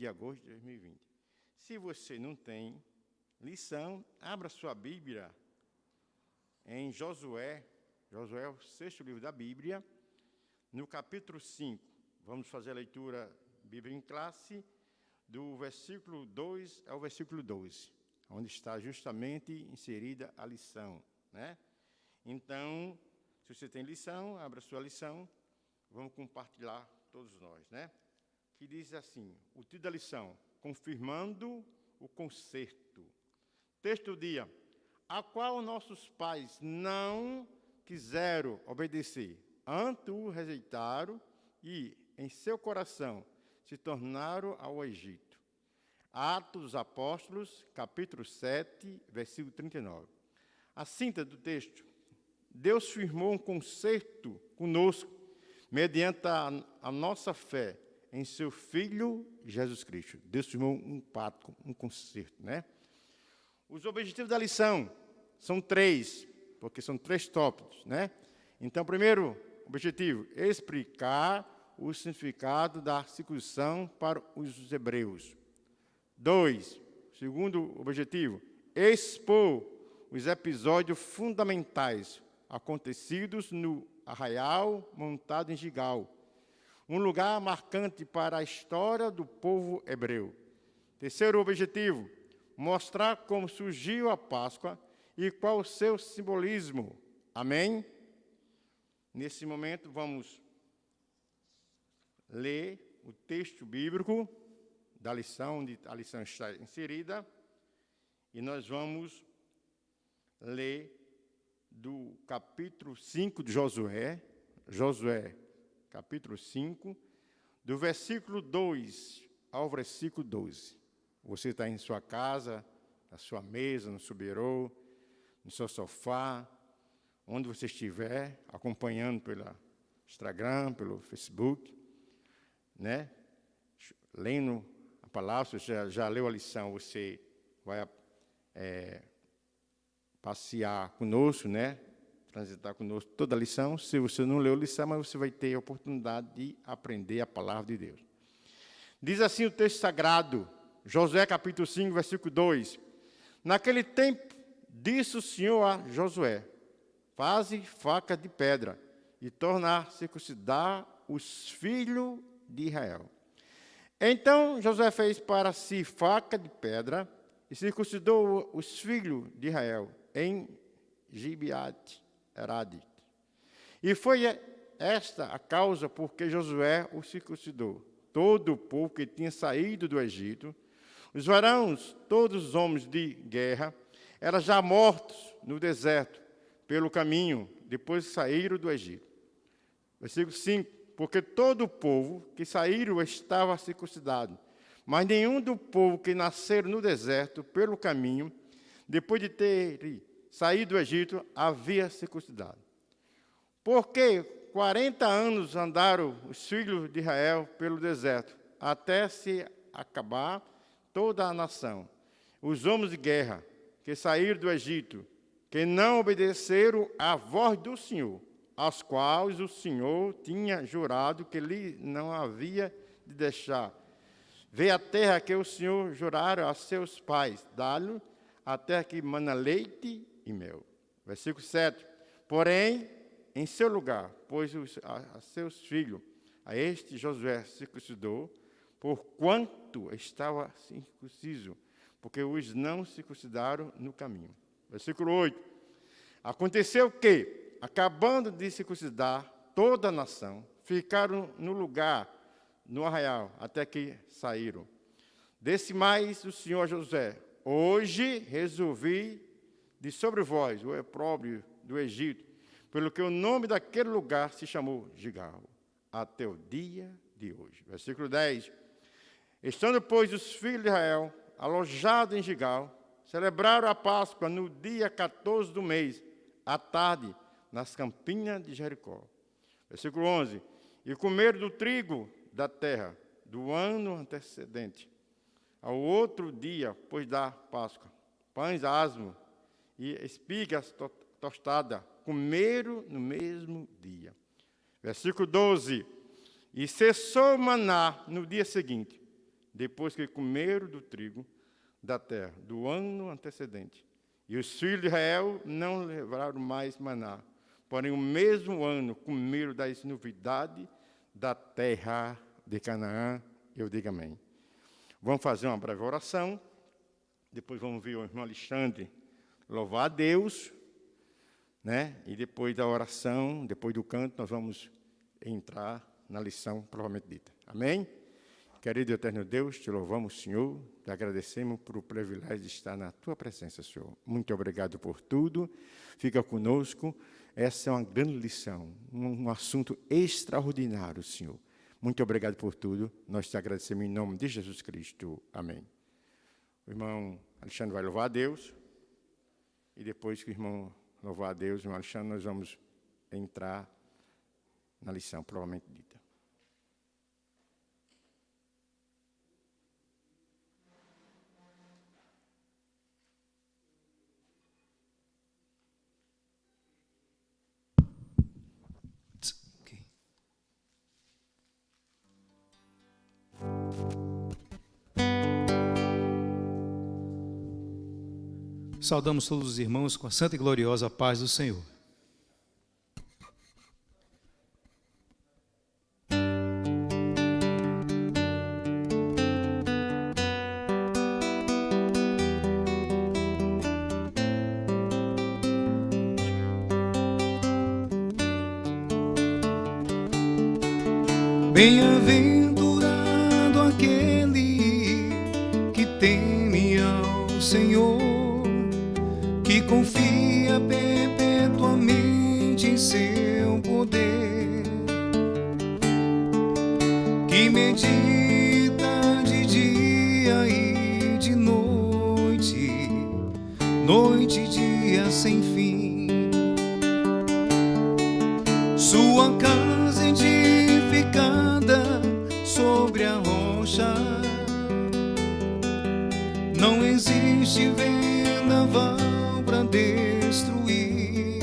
de agosto de 2020. Se você não tem lição, abra sua Bíblia em Josué. Josué é o 6º livro da Bíblia, no capítulo 5. Vamos fazer a leitura Bíblia em classe, do versículo 2 ao versículo 12, onde está justamente inserida a lição, né? Então, se você tem lição, abra sua lição, vamos compartilhar todos nós, né? Que diz assim, o título da lição, confirmando o concerto. Texto do dia, a qual nossos pais não quiseram obedecer, antes o rejeitaram e, em seu coração, se tornaram ao Egito. Atos dos Apóstolos, capítulo 7, versículo 39. A síntese do texto, Deus firmou um concerto conosco, mediante a nossa fé em seu Filho Jesus Cristo. Deus firmou um pacto, um concerto, né? Os objetivos da lição são 3, porque são 3 tópicos, né? Então, primeiro objetivo, explicar o significado da circuncisão para os hebreus. 2, segundo objetivo, expor os episódios fundamentais acontecidos no arraial montado em Gigal, um lugar marcante para a história do povo hebreu. Terceiro objetivo, mostrar como surgiu a Páscoa e qual o seu simbolismo. Amém? Nesse momento, vamos ler o texto bíblico da lição, onde a lição está inserida, e nós vamos ler do capítulo 5 de Josué, capítulo 5, do versículo 2 ao versículo 12. Você está em sua casa, na sua mesa, no seu birô, no seu sofá, onde você estiver, acompanhando pelo Instagram, pelo Facebook, né? Lendo a palavra, você já leu a lição, você vai passear conosco, né? Transitar conosco toda a lição. Se você não leu a lição, mas você vai ter a oportunidade de aprender a palavra de Deus. Diz assim o texto sagrado, Josué capítulo 5, versículo 2. Naquele tempo, disse o Senhor a Josué, faze faca de pedra e torna a circuncidar os filhos de Israel. Então Josué fez para si faca de pedra e circuncidou os filhos de Israel em Gibeate-Herade. E foi esta a causa por que Josué o circuncidou. Todo o povo que tinha saído do Egito, os varões, todos os homens de guerra, eram já mortos no deserto, pelo caminho, depois saíram do Egito. Versículo 5, porque todo o povo que saíram estava circuncidado, mas nenhum do povo que nasceram no deserto, pelo caminho, depois de ter saído do Egito, havia circuncidado. Porque 40 anos andaram os filhos de Israel pelo deserto, até se acabar toda a nação. Os homens de guerra que saíram do Egito, que não obedeceram à voz do Senhor, aos quais o Senhor tinha jurado que lhe não havia de deixar ver a terra que o Senhor jurara a seus pais, dá-lhe a terra que mana leite e mel. Versículo 7. Porém, em seu lugar, pôs a seus filhos, a este Josué circuncidou, porquanto estava circunciso, porque os não circuncidaram no caminho. Versículo 8. Aconteceu que, acabando de circuncidar toda a nação, ficaram no lugar, no arraial, até que saíram. Desse mais o Senhor Josué, hoje resolvi de sobre vós o opróbrio do Egito, pelo que o nome daquele lugar se chamou Gigal, até o dia de hoje. Versículo 10. Estando, pois, os filhos de Israel alojados em Gigal, celebraram a Páscoa no dia 14 do mês, à tarde, nas campinas de Jericó. Versículo 11. E comeram do trigo da terra do ano antecedente, ao outro dia, pois da Páscoa, pães asmos e espigas tostadas, comeram no mesmo dia. Versículo 12. E cessou o maná no dia seguinte, depois que comeram do trigo da terra do ano antecedente. E os filhos de Israel não levaram mais maná, porém o mesmo ano comeram das novidades da terra de Canaã. Eu digo amém. Vamos fazer uma breve oração, depois vamos ver o irmão Alexandre louvar a Deus, né? E depois da oração, depois do canto, nós vamos entrar na lição provavelmente dita. Amém? Querido e eterno Deus, te louvamos, Senhor, te agradecemos por o privilégio de estar na tua presença, Senhor. Muito obrigado por tudo. Fica conosco. Essa é uma grande lição, um assunto extraordinário, Senhor. Muito obrigado por tudo. Nós te agradecemos em nome de Jesus Cristo. Amém. O irmão Alexandre vai louvar a Deus. E depois que o irmão louvar a Deus, o irmão Alexandre, nós vamos entrar na lição provavelmente dita. Saudamos todos os irmãos com a santa e gloriosa paz do Senhor. Bem-aventurado aquele que teme ao Senhor, que confia perpetuamente em seu poder, que medita de dia e de noite, noite e dia sem fim. Sua casa edificada sobre a rocha, não existe vendaval para destruir,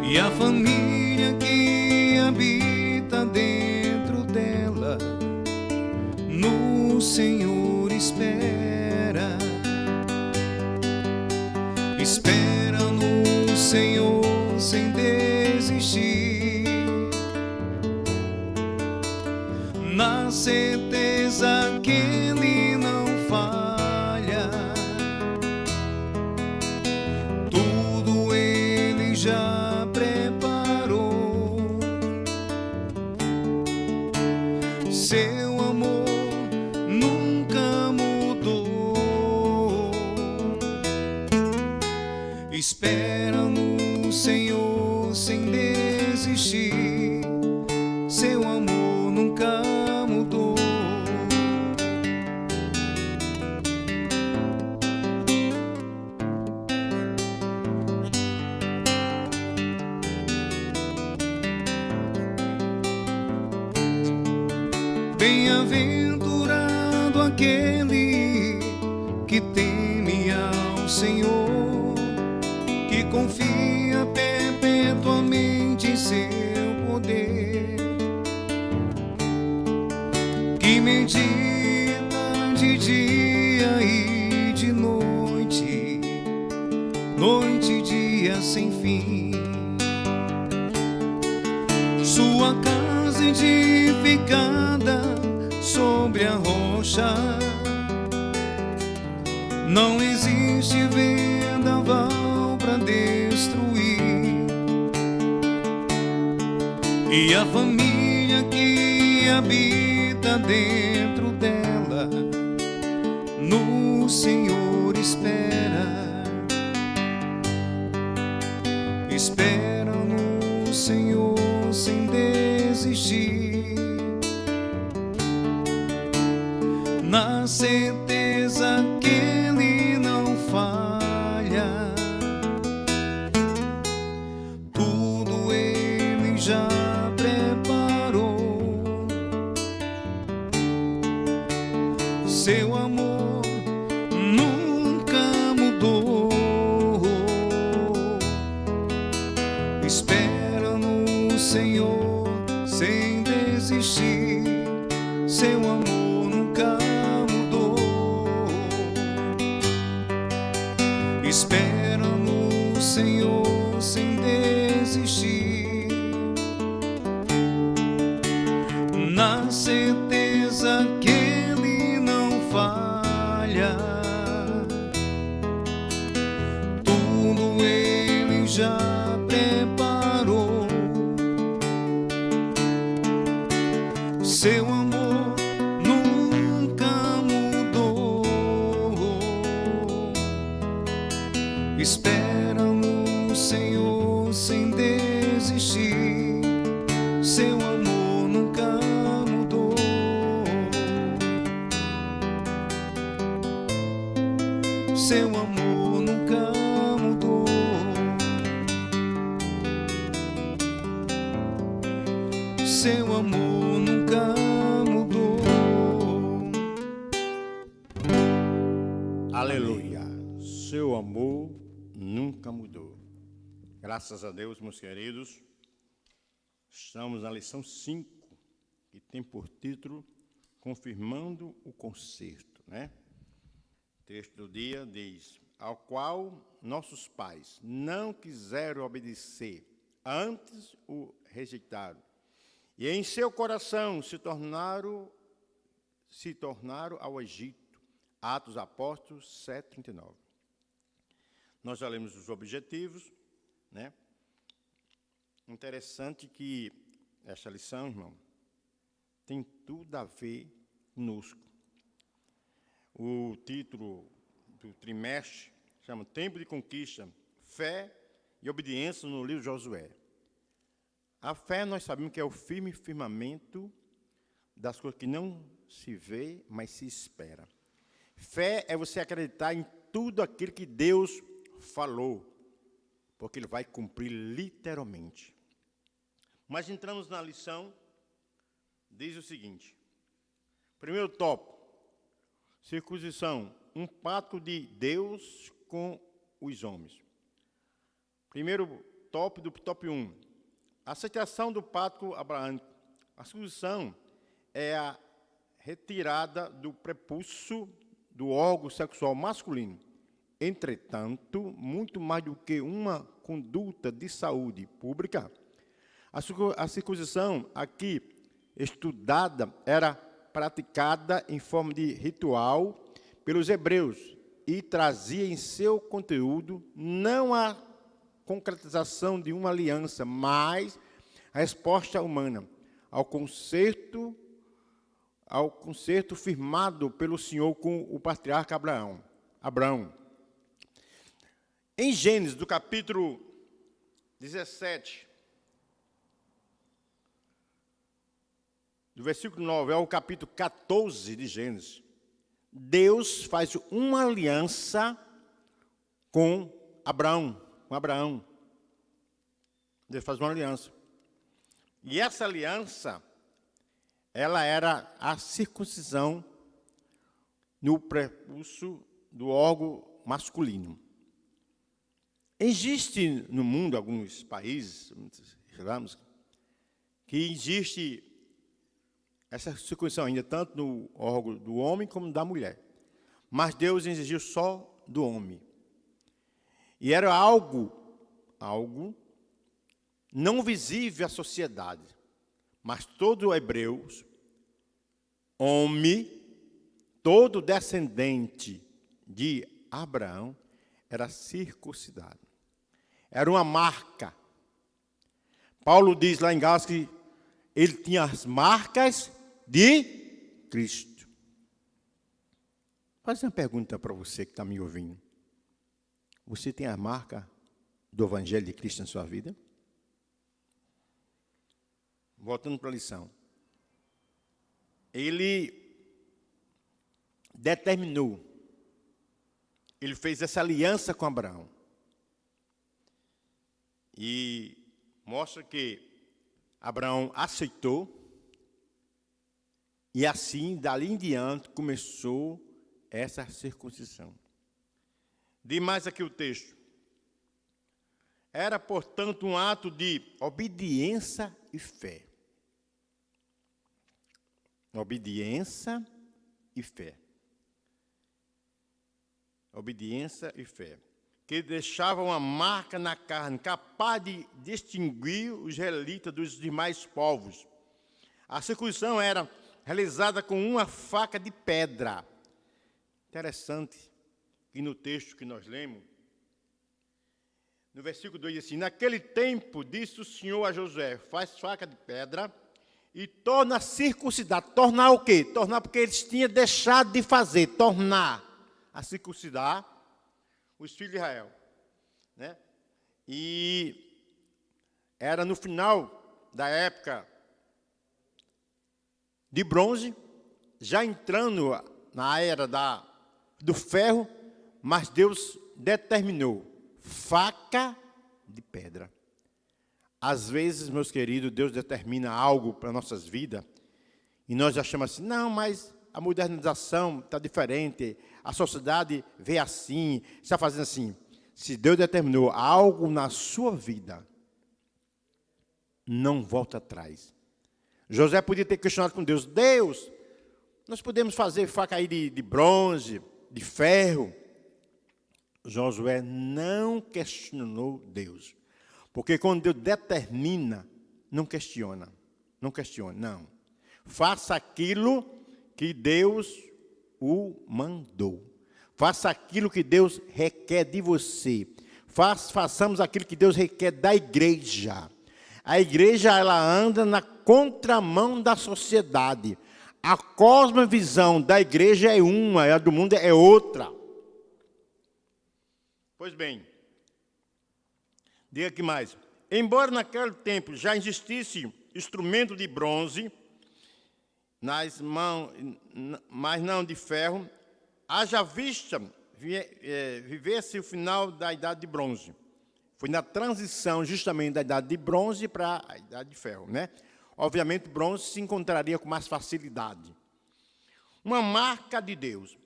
e a família que habita dentro dela no Senhor espera, espera no Senhor sem desistir, na certeza que Ele não falha, tudo Ele já preparou. Seu amor nunca mudou. Espera no Senhor sem desistir, seu amor nunca mudou. Bem-aventurado aquele que teme ao Senhor, que confia perpetuamente em seu poder, que medita de dia e de noite, noite e dia sem fim. Sua casa edificada sobre a rocha, não existe vendaval para destruir, e a família que habita dentro dela no Senhor espera, espera no Senhor sem desistir, na certeza que Ele não falha, tudo Ele já preparou. Seu amor nunca mudou. Espera no Senhor sem desistir, amor nunca mudou. Espera no Senhor sem desistir, na certeza que Ele não falha. Tudo Ele já preparou. Seu amor nunca mudou. Espera no Senhor sem desistir. Seu amor nunca mudou. Seu amor nunca mudou. Seu amor nunca mudou. Aleluia. Seu amor nunca mudou. Graças a Deus, meus queridos. Estamos na lição 5, que tem por título Confirmando o Concerto, né? O texto do dia diz: ao qual nossos pais não quiseram obedecer, antes o rejeitaram, e em seu coração se tornaram ao Egito. Atos dos Apóstolos 7:39. Nós já lemos os objetivos, né? Interessante que esta lição, irmão, tem tudo a ver conosco. O título do trimestre chama Tempo de Conquista, Fé e Obediência no livro de Josué. A fé, nós sabemos que é o firme firmamento das coisas que não se vê, mas se espera. Fé é você acreditar em tudo aquilo que Deus falou, porque Ele vai cumprir literalmente. Mas entramos na lição, diz o seguinte: primeiro tópico, circuncisão, um pacto de Deus com os homens. Primeiro tópico do tópico 1, aceitação do pacto abraâmico. A circuncisão é a retirada do prepúcio do órgão sexual masculino. Entretanto, muito mais do que uma conduta de saúde pública, a circuncisão aqui estudada era praticada em forma de ritual pelos hebreus e trazia em seu conteúdo não a concretização de uma aliança, mas a resposta humana ao concerto firmado pelo Senhor com o patriarca Abraão. Em Gênesis, do capítulo 17, do versículo 9 ao capítulo 14 de Gênesis, Deus faz uma aliança com Abraão. Deus faz uma aliança. E essa aliança, ela era a circuncisão no prepúcio do órgão masculino. Existe no mundo alguns países, que existe essa circuncisão ainda tanto no órgão do homem como da mulher. Mas Deus exigiu só do homem. E era algo não visível à sociedade. Mas todo hebreu, homem, todo descendente de Abraão, era circuncidado. Era uma marca. Paulo diz lá em Gálatas que ele tinha as marcas de Cristo. Vou fazer uma pergunta para você que está me ouvindo. Você tem a marca do Evangelho de Cristo na sua vida? Voltando para a lição. Ele determinou, ele fez essa aliança com Abraão. E mostra que Abraão aceitou, e assim, dali em diante, começou essa circuncisão. Diz mais aqui o texto. Era, portanto, um ato de obediência e fé. Obediência e fé. Obediência e fé. Que deixava uma marca na carne, capaz de distinguir os israelitas dos demais povos. A circuncisão era realizada com uma faca de pedra. Interessante que no texto que nós lemos, no versículo 2 diz assim: naquele tempo disse o Senhor a Josué: faz faca de pedra e torna a circuncidar. Tornar o quê? Tornar porque eles tinham deixado de fazer. Tornar a circuncidar os filhos de Israel. Né? E era no final da época de bronze, já entrando na era do ferro, mas Deus determinou faca de pedra. Às vezes, meus queridos, Deus determina algo para nossas vidas e nós achamos assim: não, mas a modernização está diferente, a sociedade vê assim, está fazendo assim. Se Deus determinou algo na sua vida, não volta atrás. José podia ter questionado com Deus: Deus, nós podemos fazer faca aí de bronze, de ferro. Josué não questionou Deus. Porque quando Deus determina, não questiona. Não questiona, não. Faça aquilo que Deus o mandou. Faça aquilo que Deus requer de você. Façamos aquilo que Deus requer da igreja. A igreja, ela anda na contramão da sociedade. A cosmovisão da igreja é uma, a do mundo é outra. Pois bem, diga que mais. Embora naquele tempo já existisse instrumento de bronze nas mãos, mas não de ferro, haja vista vivesse o final da idade de bronze. Foi na transição justamente da idade de bronze para a idade de ferro, né? Obviamente, bronze se encontraria com mais facilidade. Uma marca de Deus.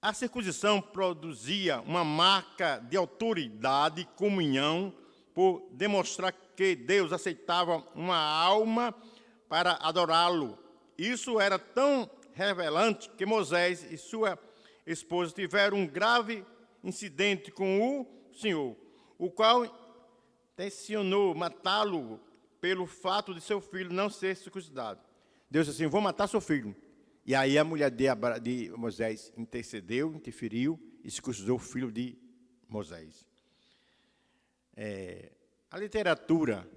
A circuncisão produzia uma marca de autoridade e comunhão por demonstrar que Deus aceitava uma alma para adorá-lo. Isso era tão revelante que Moisés e sua esposa tiveram um grave incidente com o Senhor, o qual tensionou matá-lo pelo fato de seu filho não ser circuncidado. Deus disse assim: vou matar seu filho. E aí a mulher de Moisés intercedeu, interferiu e circuncidou o filho de Moisés. A literatura,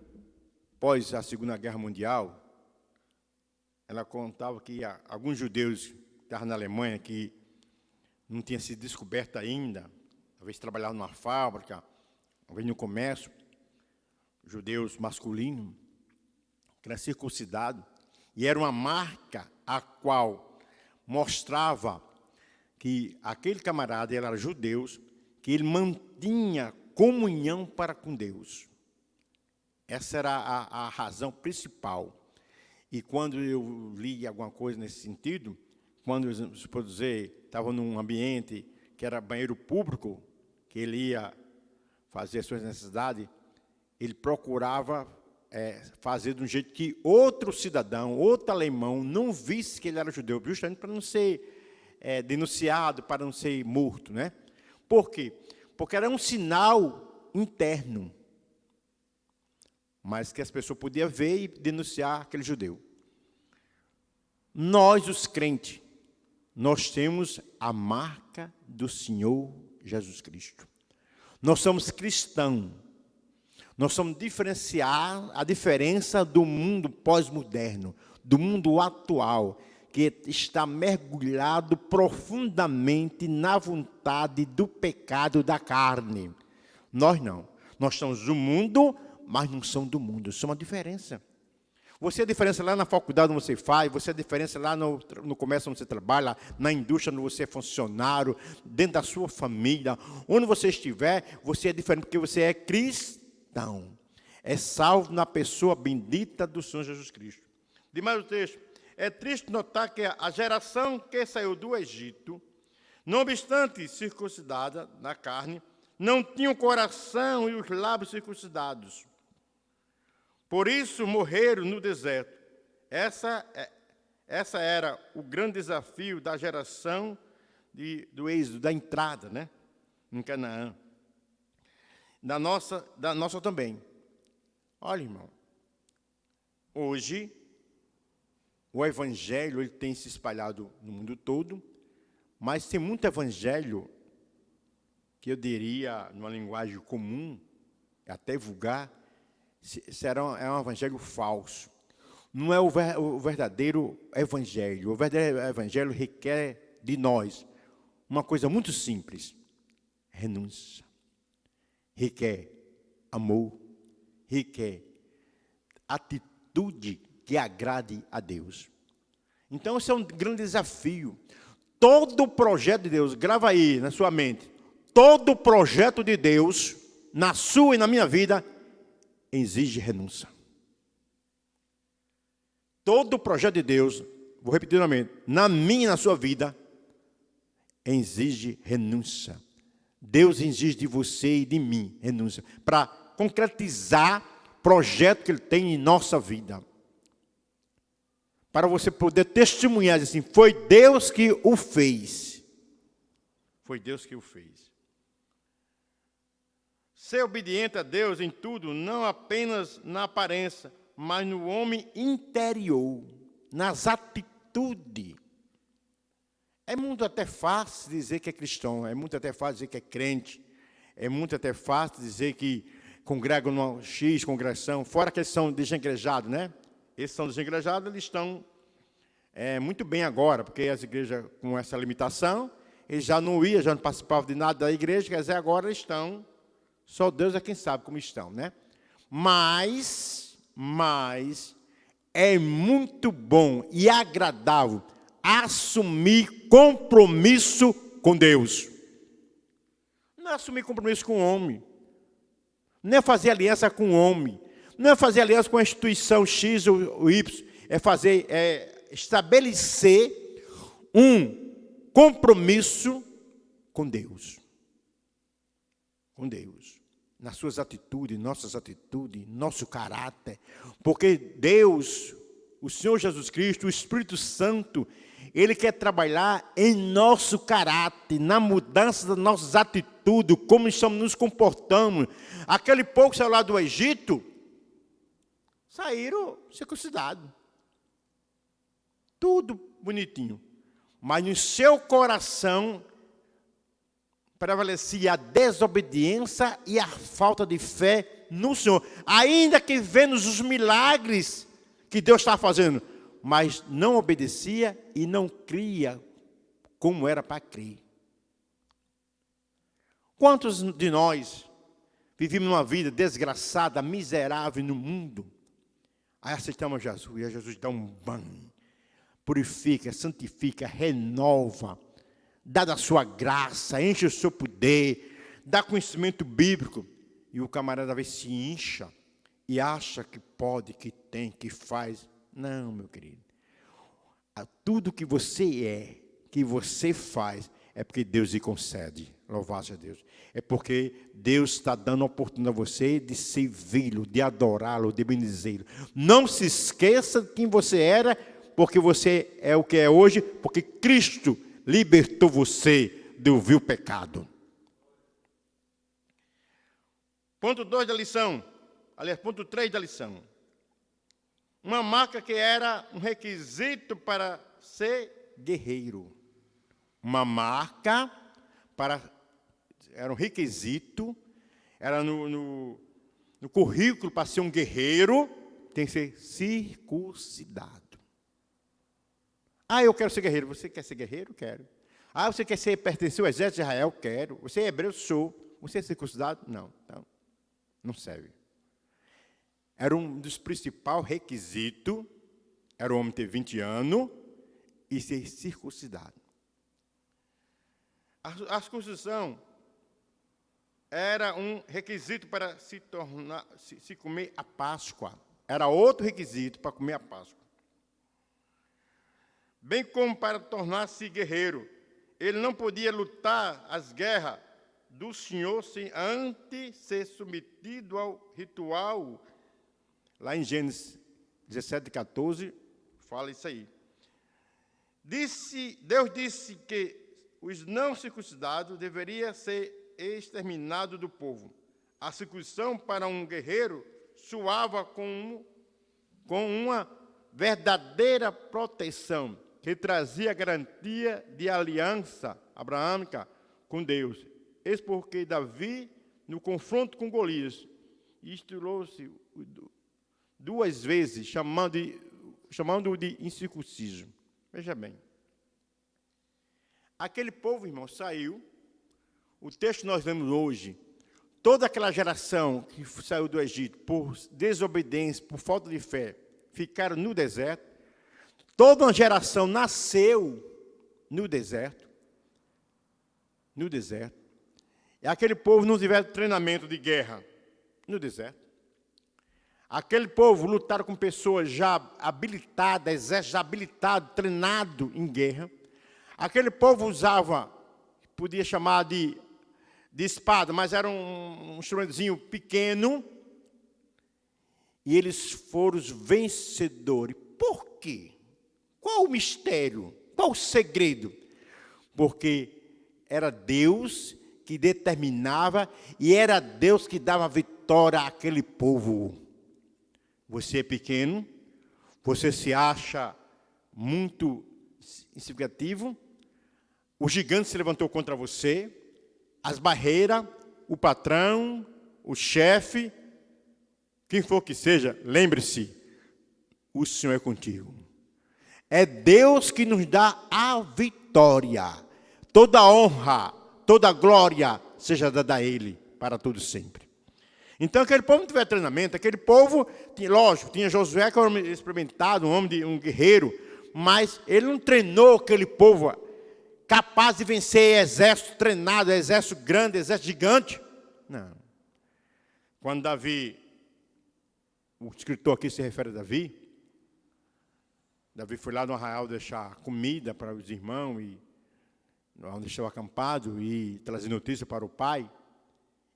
pós a Segunda Guerra Mundial, ela contava que alguns judeus que estavam na Alemanha, que não tinha sido descoberto ainda, talvez trabalhavam numa fábrica, talvez no comércio, judeus masculinos, que era circuncidado, e era uma marca a qual mostrava que aquele camarada era judeu, que ele mantinha comunhão para com Deus. Essa era a razão principal. E quando eu li alguma coisa nesse sentido, quando, se pode dizer, estava num ambiente que era banheiro público, que ele ia fazer as suas necessidades, ele procurava fazer de um jeito que outro cidadão, outro alemão, não visse que ele era judeu, justamente para não ser denunciado, para não ser morto, né? Por quê? Porque era um sinal interno, mas que as pessoas podiam ver e denunciar aquele judeu. Nós, os crentes, nós temos a marca do Senhor Jesus Cristo. Nós somos cristãos. Nós somos diferenciar a diferença do mundo pós-moderno, do mundo atual, que está mergulhado profundamente na vontade do pecado da carne. Nós não. Nós somos do mundo, mas não somos do mundo. Isso é uma diferença. Você é a diferença lá na faculdade onde você faz, você é a diferença lá no comércio onde você trabalha, na indústria onde você é funcionário, dentro da sua família, onde você estiver, você é diferente porque você é cristão. É salvo na pessoa bendita do Senhor Jesus Cristo. Demais o texto. É triste notar que a geração que saiu do Egito, não obstante circuncidada na carne, não tinha o coração e os lábios circuncidados. Por isso morreram no deserto. Essa Essa era o grande desafio da geração do êxodo, da entrada, né, em Canaã. Da nossa também. Olha, irmão, hoje o evangelho ele tem se espalhado no mundo todo, mas tem muito evangelho que eu diria, numa linguagem comum, até vulgar, é um evangelho falso. Não é o verdadeiro evangelho. O verdadeiro evangelho requer de nós uma coisa muito simples: renúncia. Requer amor, requer atitude que agrade a Deus. Então, esse é um grande desafio. Todo projeto de Deus, grava aí na sua mente, todo projeto de Deus, na sua e na minha vida, exige renúncia. Todo projeto de Deus, vou repetir novamente, na minha e na sua vida, exige renúncia. Deus exige de você e de mim renúncia, para concretizar o projeto que Ele tem em nossa vida. Para você poder testemunhar assim, foi Deus que o fez. Foi Deus que o fez. Ser obediente a Deus em tudo, não apenas na aparência, mas no homem interior, nas atitudes. É muito até fácil dizer que é cristão, é muito até fácil dizer que é crente, é muito até fácil dizer que congrega numa X congregação, fora que eles são desigrejados, né? Esses são desigrejados, eles estão muito bem agora, porque as igrejas com essa limitação, eles já não iam, já não participavam de nada da igreja, quer dizer, agora eles estão, só Deus é quem sabe como estão, né? Mas é muito bom e agradável assumir compromisso com Deus. Não é assumir compromisso com o homem. Não é fazer aliança com o homem. Não é fazer aliança com a instituição X ou Y. É estabelecer um compromisso com Deus. Com Deus. Nas suas atitudes, nossas atitudes, nosso caráter. Porque Deus, o Senhor Jesus Cristo, o Espírito Santo, Ele quer trabalhar em nosso caráter, na mudança das nossas atitudes, como estamos nos comportando. Aquele povo que saiu lá do Egito, saíram circuncidados. Tudo bonitinho. Mas no seu coração prevalecia a desobediência e a falta de fé no Senhor. Ainda que vendo os milagres que Deus está fazendo, mas não obedecia e não cria como era para crer. Quantos de nós vivemos uma vida desgraçada, miserável no mundo? Aí aceitamos Jesus, e Jesus dá um banho, purifica, santifica, renova, dá da sua graça, enche o seu poder, dá conhecimento bíblico, e o camarada vai se incha e acha que pode, que tem, que faz. Não, meu querido. Tudo que você é, que você faz, é porque Deus lhe concede. Louvado seja Deus. É porque Deus está dando a oportunidade a você de servi-lo, de adorá-lo, de bendizê-lo. Não se esqueça de quem você era, porque você é o que é hoje, porque Cristo libertou você do vil pecado. Ponto 2 da lição. Aliás, ponto 3 da lição. Uma marca que era um requisito para ser guerreiro. Uma marca era um requisito, era no currículo para ser um guerreiro, tem que ser circuncidado. Ah, eu quero ser guerreiro. Você quer ser guerreiro? Quero. Ah, você quer pertencer ao exército de Israel? Quero. Você é hebreu? Sou. Você é circuncidado? Não. Então, não serve. Era um dos principais requisitos, era o homem ter 20 anos e ser circuncidado. A circuncisão era um requisito para se comer a Páscoa. Era outro requisito para comer a Páscoa. Bem como para tornar-se guerreiro. Ele não podia lutar as guerras do Senhor sem antes ser submetido ao ritual. Lá em Gênesis 17, 14, fala isso aí. Deus disse que os não circuncidados deveriam ser exterminados do povo. A circuncisão para um guerreiro soava com uma verdadeira proteção, que trazia garantia de aliança abraâmica com Deus. Eis porque Davi, no confronto com Golias, estilou-se 2 vezes, chamando-o de incircunciso. Veja bem. Aquele povo, irmão, saiu. O texto que nós lemos hoje, toda aquela geração que saiu do Egito por desobediência, por falta de fé, ficaram no deserto. Toda uma geração nasceu no deserto. No deserto. E aquele povo não tiveram treinamento de guerra no deserto. Aquele povo lutaram com pessoas já habilitadas, exército já habilitado, treinado em guerra. Aquele povo usava, podia chamar de espada, mas era um instrumentozinho pequeno. E eles foram os vencedores. Por quê? Qual o mistério? Qual o segredo? Porque era Deus que determinava e era Deus que dava vitória àquele povo. Você é pequeno, você se acha muito insignificativo, o gigante se levantou contra você, as barreiras, o patrão, o chefe, quem for que seja, lembre-se, o Senhor é contigo. É Deus que nos dá a vitória. Toda honra, toda glória seja dada a Ele para todo sempre. Então aquele povo não tiver treinamento, aquele povo, lógico, tinha Josué que era um homem experimentado, um guerreiro, mas ele não treinou aquele povo capaz de vencer exército treinado, exército grande, exército gigante. Não. Quando Davi, o escritor aqui se refere a Davi foi lá no arraial deixar comida para os irmãos, e onde estava acampado, e trazer notícia para o pai,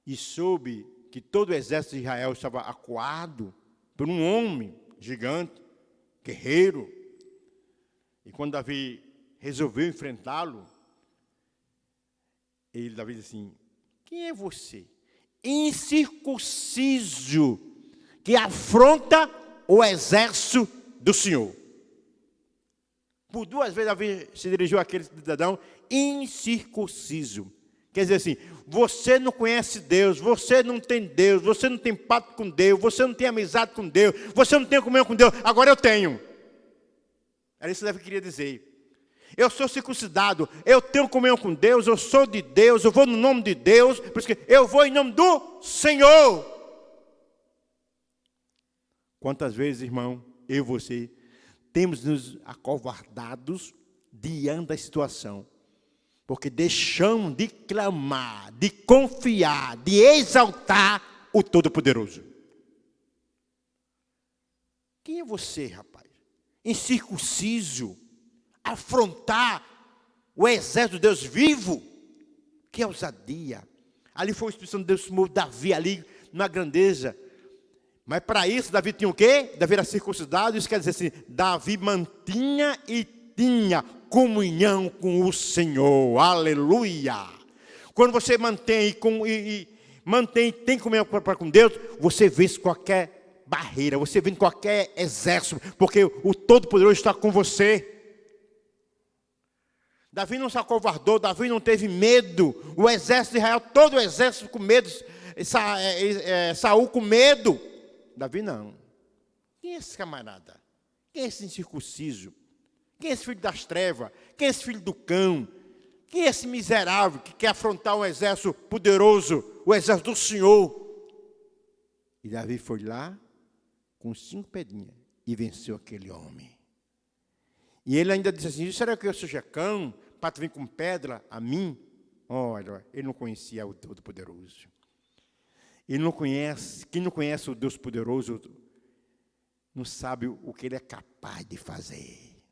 e soube que todo o exército de Israel estava acuado por um homem gigante, guerreiro. E quando Davi resolveu enfrentá-lo, Davi disse assim: quem é você? Incircunciso, que afronta o exército do Senhor. Por 2 vezes Davi se dirigiu àquele cidadão incircunciso. Quer dizer assim, você não conhece Deus, você não tem Deus, você não tem pacto com Deus, você não tem amizade com Deus, você não tem comunhão com Deus, agora eu tenho. Era isso que Davi queria dizer. Eu sou circuncidado, eu tenho comunhão com Deus, eu sou de Deus, eu vou no nome de Deus, por isso que eu vou em nome do Senhor. Quantas vezes, irmão, eu e você, temos nos acovardados diante da situação, porque deixamos de clamar, de confiar, de exaltar o Todo-Poderoso. Quem é você, rapaz? Incircunciso, afrontar o exército de Deus vivo? Que ousadia! Ali foi a Espírito de Deus que moveu Davi ali na grandeza. Mas para isso, Davi tinha o quê? Davi era circuncidado, isso quer dizer assim, Davi mantinha e tinha comunhão com o Senhor, aleluia. Quando você mantém tem comunhão com Deus, você vence qualquer barreira, você vence qualquer exército, porque o Todo-Poderoso está com você. Davi não se acovardou, Davi não teve medo, o exército de Israel, todo o exército com medo, Saul com medo. Davi não. Quem é esse camarada? Quem é esse incircunciso? Quem é esse filho das trevas? Quem é esse filho do cão? Quem é esse miserável que quer afrontar um exército poderoso, o exército do Senhor? E Davi foi lá com 5 pedrinhas e venceu aquele homem. E ele ainda disse assim: será que eu seja cão para tu vir com pedra a mim? Olha, ele não conhecia o Todo-Poderoso. Ele não conhece, quem não conhece o Deus poderoso, não sabe o que Ele é capaz de fazer.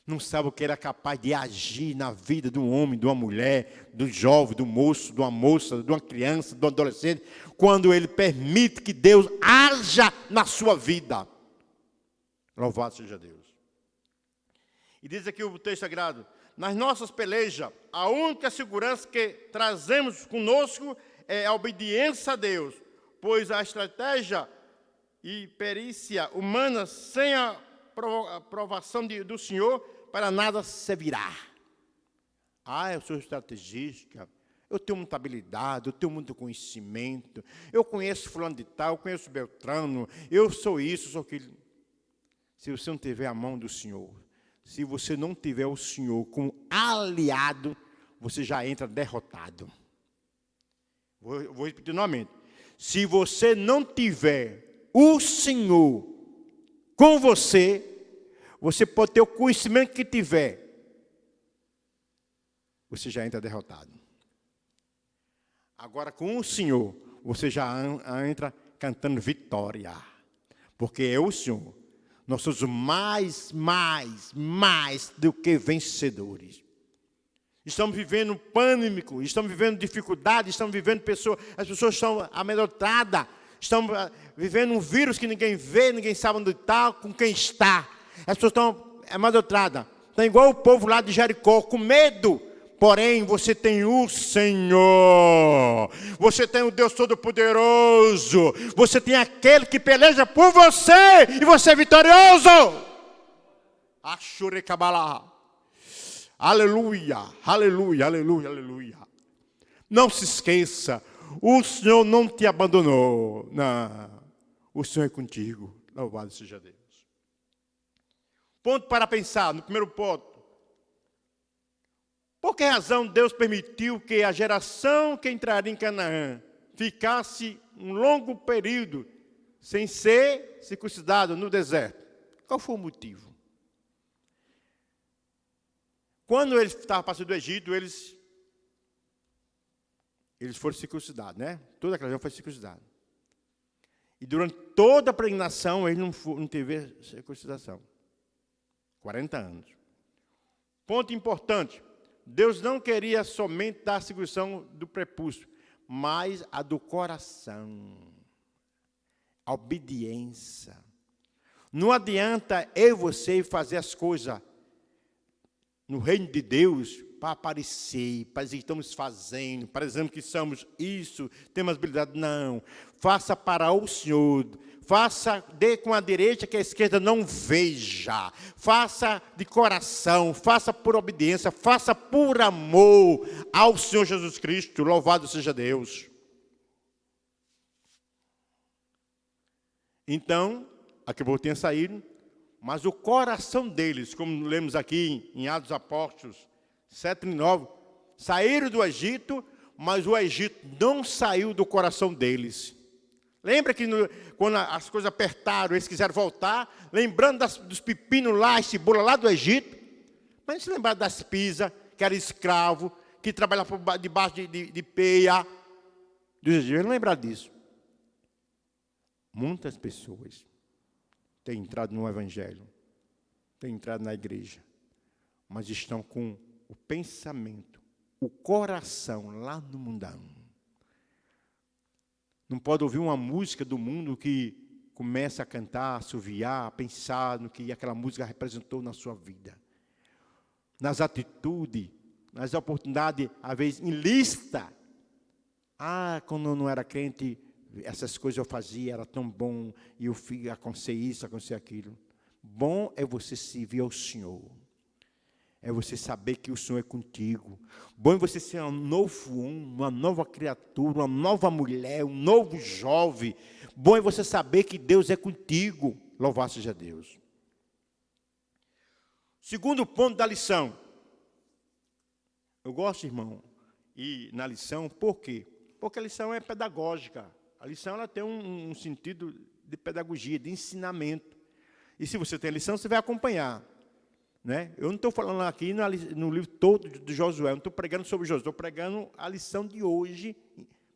Não sabe o que Ele é capaz de agir na vida de um homem, de uma mulher, do jovem, do moço, de uma moça, de uma criança, do adolescente, quando Ele permite que Deus haja na sua vida. Louvado seja Deus. E diz aqui o texto sagrado: nas nossas pelejas, a única segurança que trazemos conosco é a obediência a Deus, pois a estratégia e perícia humana sem a aprovação do Senhor para nada servirá. Eu sou estrategista, eu tenho muita habilidade, eu tenho muito conhecimento, eu conheço fulano de tal, eu conheço Beltrano, eu sou isso, sou aquilo. Se você não tiver a mão do Senhor, se você não tiver o Senhor como aliado, você já entra derrotado. Vou repetir novamente. Se você não tiver o Senhor com você, você pode ter o conhecimento que tiver, você já entra derrotado. Agora, com o Senhor, você já entra cantando vitória, porque é o Senhor. Nós somos mais do que vencedores. Estamos vivendo pânico, estamos vivendo dificuldade, estamos vivendo as pessoas estão amedrontadas, estamos vivendo um vírus que ninguém vê, ninguém sabe onde está, com quem está. As pessoas estão amedrontadas, estão igual o povo lá de Jericó, com medo. Porém, você tem o Senhor, você tem o Deus Todo-Poderoso, você tem aquele que peleja por você, e você é vitorioso. Ashurekabalá. Aleluia, aleluia, aleluia, aleluia. Não se esqueça, o Senhor não te abandonou. Não, o Senhor é contigo. Louvado seja Deus. Ponto para pensar, no primeiro ponto. Por que razão Deus permitiu que a geração que entraria em Canaã ficasse um longo período sem ser circuncidado no deserto? Qual foi o motivo? Quando eles estavam passando do Egito, eles foram circuncidados, né? Toda aquela geração foi circuncidada. E durante toda a peregrinação, eles não tiveram circuncidação. 40 anos. Ponto importante. Deus não queria somente dar a circuncisão do prepúcio, mas a do coração. A obediência. Não adianta eu e você fazer as coisas no reino de Deus para aparecer, para dizer que estamos fazendo, para dizer que somos isso, temos habilidade. Não. Faça para o Senhor. Faça com a direita que a esquerda não veja. Faça de coração, faça por obediência, faça por amor ao Senhor Jesus Cristo. Louvado seja Deus. Então, aqui eu tinha saído, mas o coração deles, como lemos aqui em Atos Apóstolos 7:9, saíram do Egito, mas o Egito não saiu do coração deles. Lembra que quando as coisas apertaram, eles quiseram voltar, lembrando dos pepinos lá, e cebola lá do Egito, mas se lembrar das pisas, que era escravo, que trabalhava debaixo de peia, dos egípcios, não lembrar disso. Muitas pessoas têm entrado no Evangelho, têm entrado na igreja, mas estão com o pensamento, o coração lá no mundão. Não pode ouvir uma música do mundo que começa a cantar, a assoviar, a pensar no que aquela música representou na sua vida. Nas atitudes, nas oportunidades, às vezes, ilícitas. Quando eu não era crente, essas coisas eu fazia, era tão bom, e eu aconteceu isso, aconteceu aquilo. Bom é você servir ao Senhor. É você saber que o Senhor é contigo. Bom é você ser um novo uma nova criatura, uma nova mulher, um novo jovem. Bom é você saber que Deus é contigo. Louvado seja Deus. Segundo ponto da lição. Eu gosto, irmão, e na lição, por quê? Porque a lição é pedagógica. A lição ela tem um sentido de pedagogia, de ensinamento. E se você tem a lição, você vai acompanhar. Né? Eu não estou falando aqui no livro todo de Josué, eu não estou pregando sobre Josué, estou pregando a lição de hoje,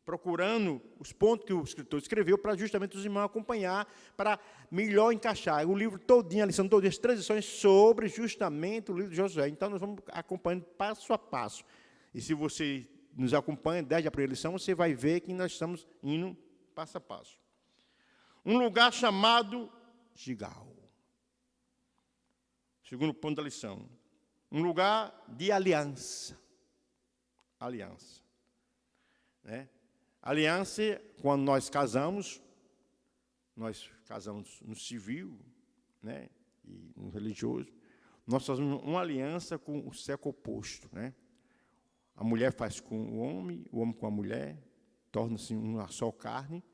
procurando os pontos que o escritor escreveu para justamente os irmãos acompanhar, para melhor encaixar. O livro todinho, a lição todinha, as transições sobre justamente o livro de Josué. Então, nós vamos acompanhando passo a passo. E se você nos acompanha desde a primeira lição, você vai ver que nós estamos indo passo a passo. Um lugar chamado Gigal. segundo ponto da lição. Um lugar de aliança. Aliança. Né? Aliança, quando nós casamos no civil, né? E no religioso, nós fazemos uma aliança com o sexo oposto, né? A mulher faz com o homem com a mulher, torna-se uma só carne,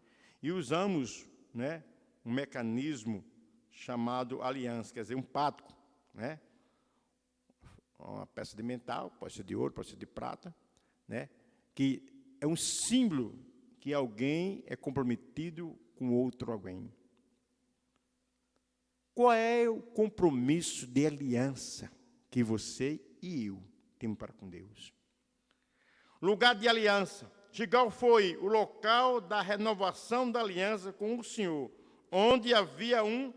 e usamos, né, um mecanismo chamado aliança, quer dizer, um pacto, né? Uma peça de metal, pode ser de ouro, pode ser de prata, né? Que é um símbolo que alguém é comprometido com outro alguém. Qual é o compromisso de aliança que você e eu temos para com Deus? Lugar de aliança. Gilgal foi o local da renovação da aliança com o Senhor, onde havia uma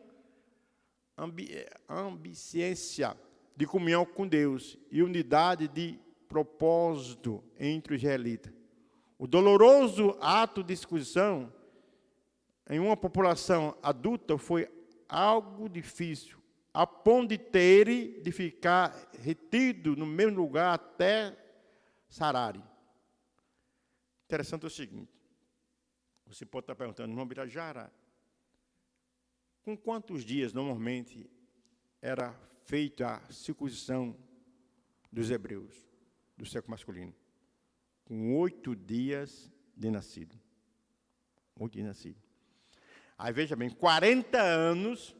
ambiência de comunhão com Deus e unidade de propósito entre os israelitas. O doloroso ato de exclusão em uma população adulta foi algo difícil, a ponto de ter de ficar retido no mesmo lugar até Sarari. Interessante é o seguinte, você pode estar perguntando, irmão Birajara, com quantos dias normalmente era feita a circuncisão dos hebreus, do sexo masculino? Com 8 dias de nascido. 8 dias de nascido. Aí, veja bem, 40 anos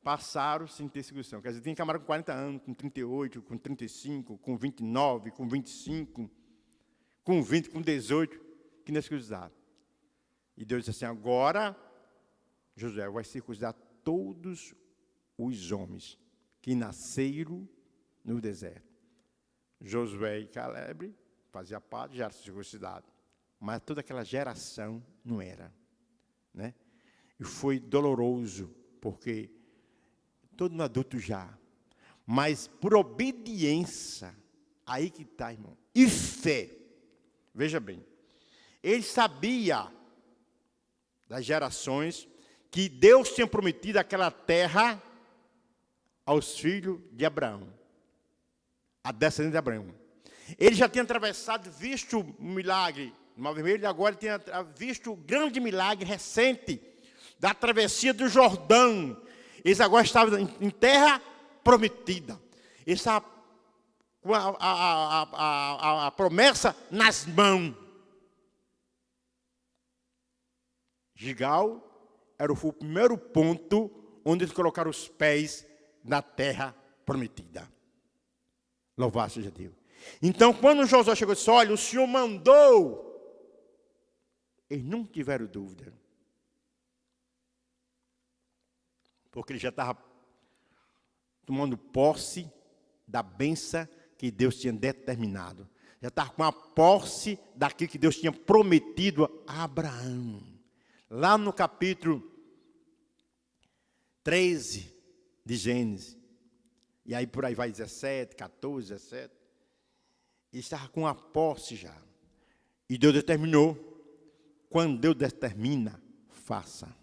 passaram sem ter circuncisão. Quer dizer, tem camarada com 40 anos, com 38, com 35, com 29, com 25, com 20, com 18, que não é circuncisado. E Deus disse assim, agora, Josué vai circuncidar todos os homens que nasceram no deserto. Josué e Caleb faziam parte, já eram circuncidados. Mas toda aquela geração não era, né? E foi doloroso, porque todo mundo adulto já. Mas por obediência, aí que está, irmão. E fé. Veja bem. Ele sabia das gerações que Deus tinha prometido aquela terra aos filhos de Abraão. A descendência de Abraão. Ele já tinha atravessado, visto o milagre no Mar Vermelho, e agora tinha visto o grande milagre recente da travessia do Jordão. Eles agora estavam em terra prometida. Eles estavam com a promessa nas mãos. Gilgal foi o primeiro ponto onde eles colocaram os pés na terra prometida. Louvado seja Deus. Então, quando Josué chegou e disse, olha, o Senhor mandou, eles não tiveram dúvida. Porque ele já estava tomando posse da bênção que Deus tinha determinado. Já estava com a posse daquilo que Deus tinha prometido a Abraão. Lá no capítulo 13 de Gênesis. E aí por aí vai 17, 14, 17. Ele estava com a posse já. E Deus determinou. Quando Deus determina, faça.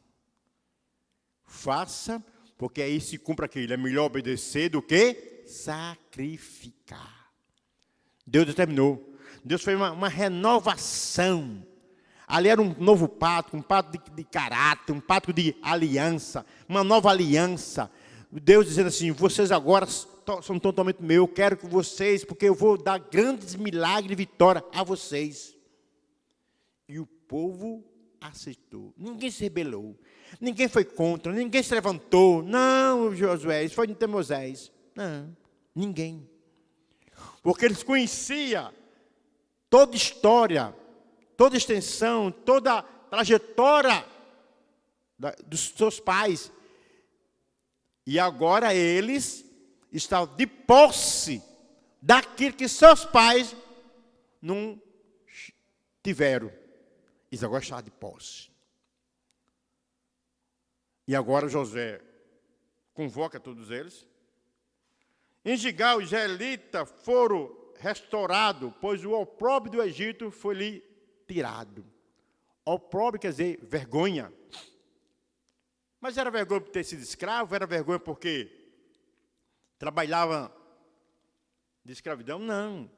Faça, porque aí se cumpre aquilo. É melhor obedecer do que sacrificar. Deus determinou. Deus fez uma renovação. Ali era um novo pacto, um pacto de caráter, um pacto de aliança, uma nova aliança. Deus dizendo assim, vocês agora são totalmente meus, eu quero que vocês, porque eu vou dar grandes milagres e vitória a vocês. E o povo aceitou. Ninguém se rebelou. Ninguém foi contra, ninguém se levantou. Não, Josué, isso foi de Moisés. Não, ninguém. Porque eles conheciam toda a história, toda a extensão, toda a trajetória dos seus pais. E agora eles estão de posse daquilo que seus pais não tiveram. Eles agora estão de posse. E agora Josué convoca todos eles. Em Gilgal, os israelitas foram restaurados, pois o opróbrio do Egito foi-lhe tirado. Opróbrio quer dizer vergonha. Mas era vergonha por ter sido escravo, era vergonha porque trabalhava de escravidão? Não.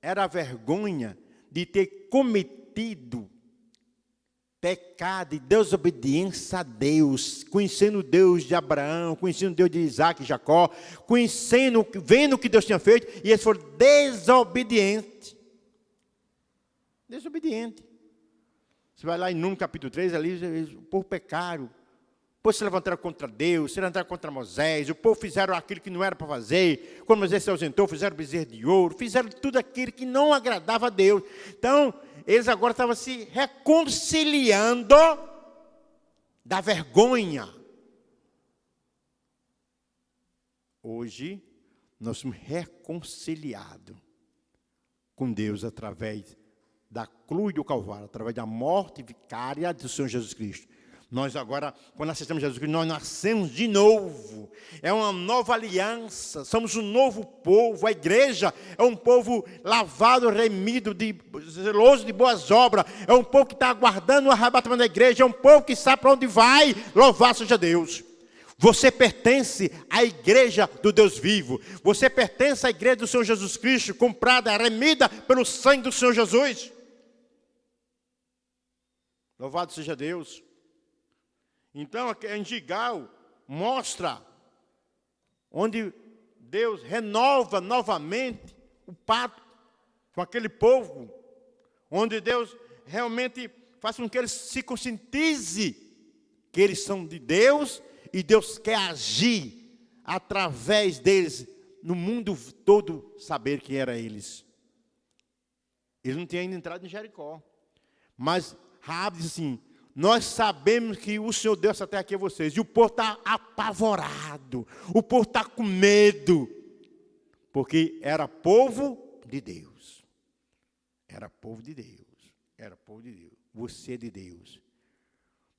Era a vergonha de ter cometido pecado e desobediência a Deus, conhecendo o Deus de Abraão, conhecendo o Deus de Isaac e Jacó, vendo o que Deus tinha feito, e eles foram desobedientes. Desobediente. Você vai lá em Números capítulo 3, ali o povo pecaram. O povo se levantaram contra Deus, se levantaram contra Moisés, o povo fizeram aquilo que não era para fazer. Quando Moisés se ausentou, fizeram bezerro de ouro, fizeram tudo aquilo que não agradava a Deus. Então, eles agora estavam se reconciliando da vergonha. Hoje, nós somos reconciliados com Deus através da cruz do Calvário, através da morte vicária do Senhor Jesus Cristo. Nós agora, quando aceitamos Jesus Cristo, nós nascemos de novo. É uma nova aliança, somos um novo povo. A igreja é um povo lavado, remido, zeloso de boas obras. É um povo que está aguardando o arrebatamento da igreja. É um povo que sabe para onde vai. Louvado seja Deus. Você pertence à igreja do Deus vivo. Você pertence à igreja do Senhor Jesus Cristo, comprada, remida pelo sangue do Senhor Jesus. Louvado seja Deus. Então, em Gilgal, mostra onde Deus renova novamente o pacto com aquele povo, onde Deus realmente faz com que eles se conscientizem que eles são de Deus e Deus quer agir através deles, no mundo todo saber quem era eles. Eles não tinham ainda entrado em Jericó, mas Raabe diz assim: nós sabemos que o Senhor deu essa terra aqui a vocês. E o povo está apavorado. O povo está com medo. Porque era povo de Deus. Era povo de Deus. Era povo de Deus. Você é de Deus.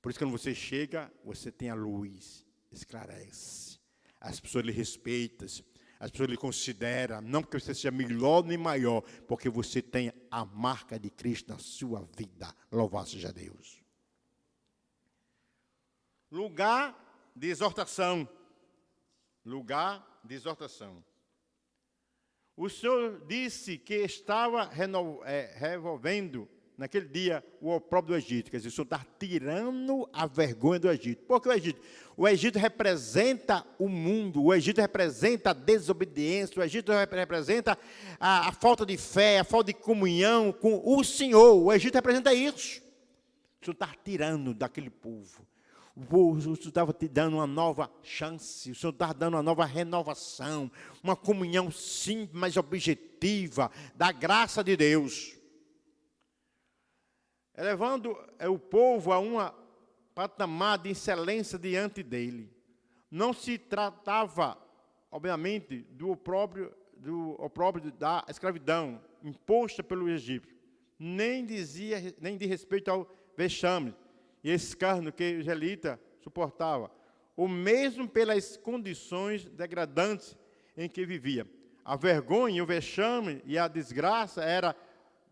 Por isso que quando você chega, você tem a luz. Esclarece. As pessoas lhe respeitam. As pessoas lhe consideram. Não porque você seja melhor nem maior. Porque você tem a marca de Cristo na sua vida. Louvado seja Deus. Lugar de exortação. Lugar de exortação. O Senhor disse que estava revolvendo naquele dia o opróbrio do Egito. Quer dizer, o Senhor está tirando a vergonha do Egito. Por que o Egito? O Egito representa o mundo. O Egito representa a desobediência. O Egito representa a falta de fé, a falta de comunhão com o Senhor. O Egito representa isso. O Senhor está tirando daquele povo. O Senhor estava te dando uma nova chance, o Senhor estava dando uma nova renovação, uma comunhão simples, mas objetiva, da graça de Deus. Elevando o povo a uma patamar de excelência diante dele. Não se tratava, obviamente, do opróbrio da escravidão imposta pelo Egito, nem de respeito ao vexame e escárnio que o israelita suportava, ou mesmo pelas condições degradantes em que vivia. A vergonha, o vexame e a desgraça era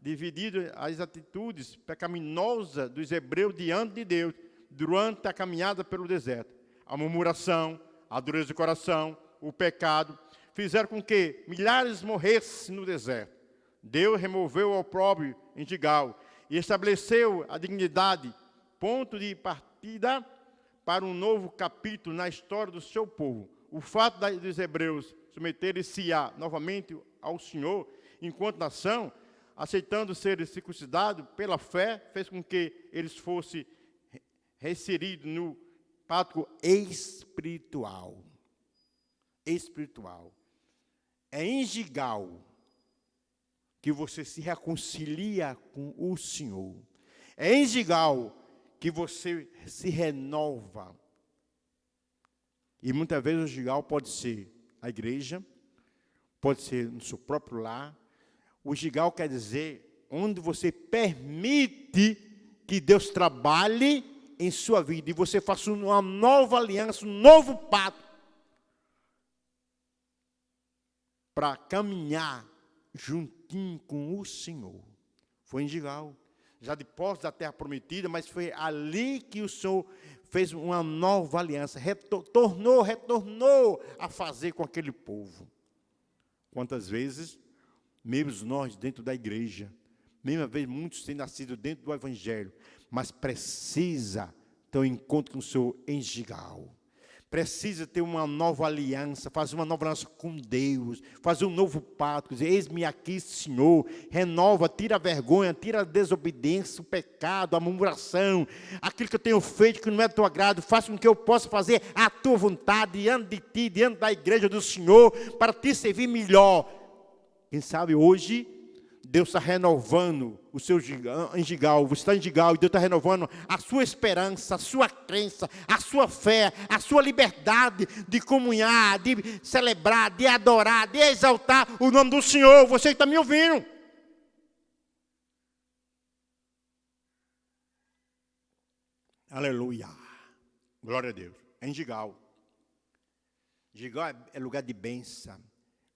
dividido as atitudes pecaminosas dos hebreus diante de Deus durante a caminhada pelo deserto. A murmuração, a dureza do coração, o pecado, fizeram com que milhares morressem no deserto. Deus removeu o opróbrio em Gilgal e estabeleceu a dignidade, ponto de partida para um novo capítulo na história do seu povo. O fato dos hebreus submeterem-se novamente ao Senhor enquanto nação, aceitando ser circuncidados pela fé, fez com que eles fossem reinseridos no pacto espiritual. Espiritual. É em Gilgal que você se reconcilia com o Senhor. É em Gilgal que você se renova. E muitas vezes o Gilgal pode ser a igreja, pode ser no seu próprio lar. O Gilgal quer dizer onde você permite que Deus trabalhe em sua vida e você faça uma nova aliança, um novo pacto para caminhar juntinho com o Senhor. Foi em Gilgal. já de posse da terra prometida, mas foi ali que o Senhor fez uma nova aliança, retornou a fazer com aquele povo. Quantas vezes, mesmo nós dentro da igreja, mesma vez muitos têm nascido dentro do Evangelho, mas precisa ter um encontro com o Senhor em Gilgal. Precisa ter uma nova aliança, fazer uma nova aliança com Deus, fazer um novo pacto, dizer, eis-me aqui, Senhor, renova, tira a vergonha, tira a desobediência, o pecado, a murmuração, aquilo que eu tenho feito que não é do teu agrado, faça com que eu possa fazer a tua vontade diante de ti, diante da igreja do Senhor, para te servir melhor. Quem sabe hoje Deus está renovando o seu em Gilgal, você está em Gilgal e Deus está renovando a sua esperança, a sua crença, a sua fé, a sua liberdade de comunhar, de celebrar, de adorar, de exaltar o nome do Senhor. Você que está me ouvindo. Aleluia. Glória a Deus. É em Gilgal. Gilgal é lugar de bênção.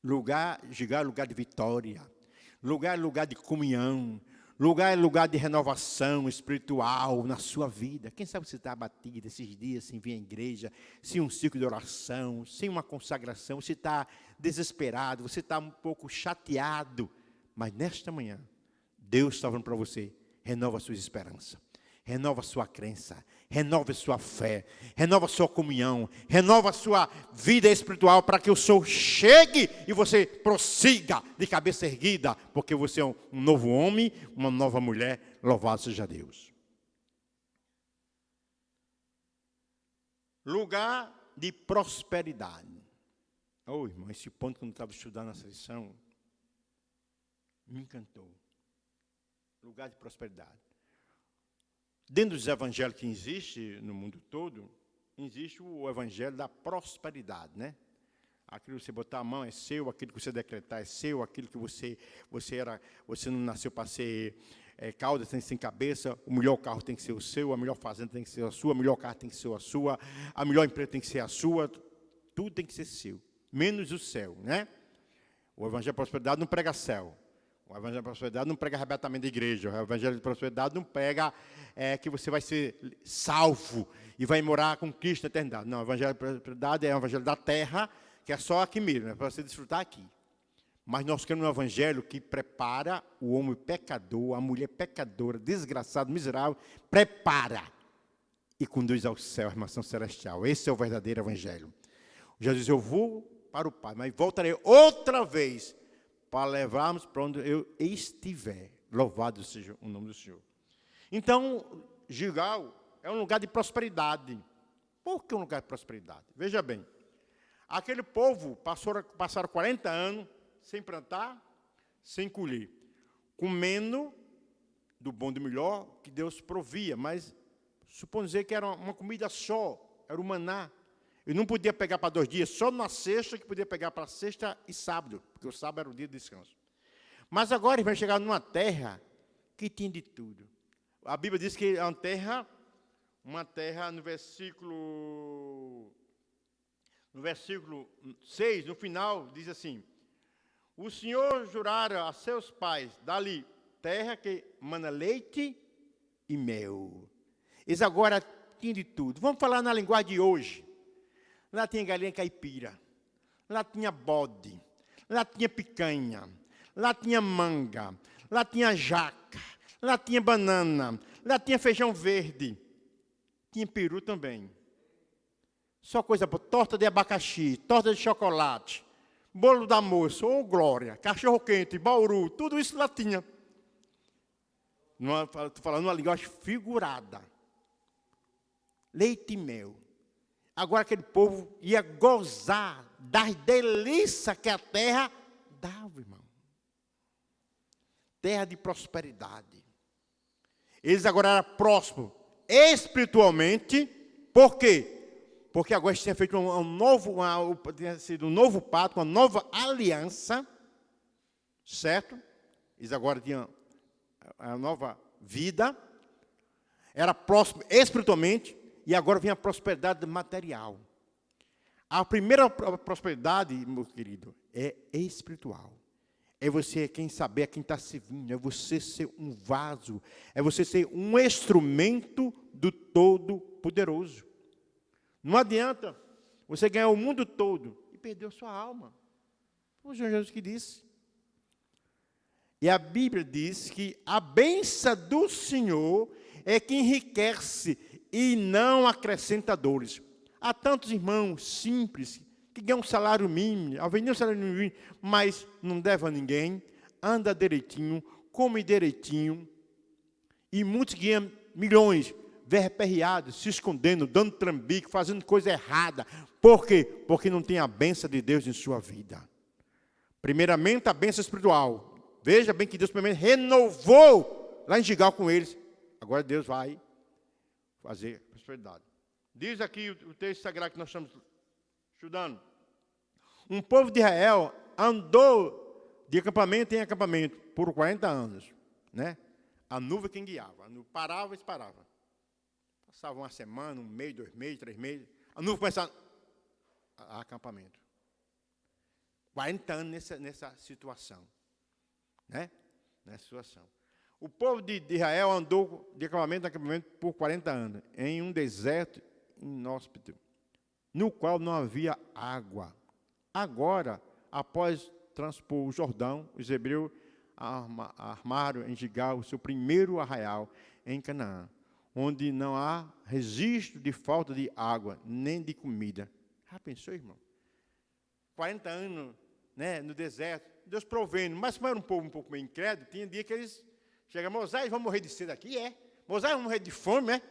Gilgal é lugar de vitória. Lugar é lugar de comunhão. Lugar é lugar de renovação espiritual na sua vida. Quem sabe você está abatido esses dias sem vir à igreja, sem um ciclo de oração, sem uma consagração. Você está desesperado, você está um pouco chateado. Mas nesta manhã, Deus está falando para você, renova a sua esperança. Renova a sua crença, renova a sua fé, renova a sua comunhão, renova a sua vida espiritual para que o Senhor chegue e você prossiga de cabeça erguida, porque você é um novo homem, uma nova mulher, louvado seja Deus. Lugar de prosperidade. Oh, irmão, esse ponto que eu não estava estudando nessa lição, me encantou. Lugar de prosperidade. Dentro dos evangelhos que existem no mundo todo, existe o evangelho da prosperidade, né? Aquilo que você botar a mão é seu, aquilo que você decretar é seu, aquilo que você não nasceu para ser cauda, tem que ser sem cabeça, o melhor carro tem que ser o seu, a melhor fazenda tem que ser a sua, o melhor carro tem que ser a sua, a melhor empresa tem que ser a sua, tudo tem que ser seu, menos o céu, né? O evangelho da prosperidade não prega céu. O evangelho da prosperidade não prega arrebatamento da igreja. O evangelho da prosperidade não prega que você vai ser salvo e vai morar com Cristo na eternidade. Não, o evangelho da prosperidade é o evangelho da terra, que é só aqui mesmo, é para você desfrutar aqui. Mas nós queremos um evangelho que prepara o homem pecador, a mulher pecadora, desgraçado, miserável, prepara e conduz ao céu, a mansão celestial. Esse é o verdadeiro evangelho. Jesus diz, eu vou para o Pai, mas voltarei outra vez para levarmos para onde eu estiver. Louvado seja o nome do Senhor. Então, Gilgal é um lugar de prosperidade. Por que um lugar de prosperidade? Veja bem, aquele povo passaram 40 anos sem plantar, sem colher, comendo do bom e do melhor que Deus provia, mas supondo dizer que era uma comida só, era o maná. Eu não podia pegar para 2 dias, só na sexta que podia pegar para sexta e sábado, porque o sábado era o dia de descanso. Mas agora ele vai chegar numa terra que tinha de tudo. A Bíblia diz que é uma terra no versículo 6, no final, diz assim, o Senhor jurara a seus pais, dali terra que mana leite e mel. Eles agora tinham de tudo. Vamos falar na linguagem de hoje. Lá tinha galinha caipira, lá tinha bode, lá tinha picanha, lá tinha manga, lá tinha jaca, lá tinha banana, lá tinha feijão verde, tinha peru também. Só coisa boa, torta de abacaxi, torta de chocolate, bolo da moça, ô glória, cachorro quente, bauru, tudo isso lá tinha. Estou falando uma linguagem figurada. Leite e mel. Agora aquele povo ia gozar das delícias que a terra dava, irmão. Terra de prosperidade. Eles agora eram próximos espiritualmente. Por quê? Porque agora tinha feito tinha sido um novo pacto, uma nova aliança. Certo? Eles agora tinham a nova vida. Era próximo espiritualmente. E agora vem a prosperidade material. A primeira prosperidade, meu querido, é espiritual. É você quem saber a quem está servindo, é você ser um vaso, é você ser um instrumento do Todo-Poderoso. Não adianta você ganhar o mundo todo e perder a sua alma. Foi o Senhor Jesus que disse. E a Bíblia diz que a bênção do Senhor é que enriquece e não acrescenta dores. Há tantos irmãos simples que ganham um salário mínimo, ao vender um salário mínimo, mas não deve a ninguém, anda direitinho, come direitinho, e muitos ganham milhões, verperreados, se escondendo, dando trambique, fazendo coisa errada. Por quê? Porque não tem a bênção de Deus em sua vida. Primeiramente, a bênção espiritual. Veja bem que Deus primeiro renovou lá em Gigal com eles. Agora Deus vai fazer prosperidade. Diz aqui o texto sagrado que nós estamos estudando. Um povo de Israel andou de acampamento em acampamento por 40 anos. Né? A nuvem quem guiava. A nuvem parava e parava. Passava uma semana, um mês, 2 meses, 3 meses. A nuvem começava a acampamento. 40 anos nessa situação. Né? Nessa situação. O povo de Israel andou de acampamento em acampamento por 40 anos, em um deserto inóspito, no qual não havia água. Agora, após transpor o Jordão, os hebreus armaram em Gigal o seu primeiro arraial em Canaã, onde não há registro de falta de água, nem de comida. Já pensou, irmão? 40 anos, né, no deserto, Deus provendo, mas como era um povo um pouco meio incrédulo, tinha dia que eles chegavam, Moisés, vamos morrer de sede aqui? Moisés, vamos morrer de fome,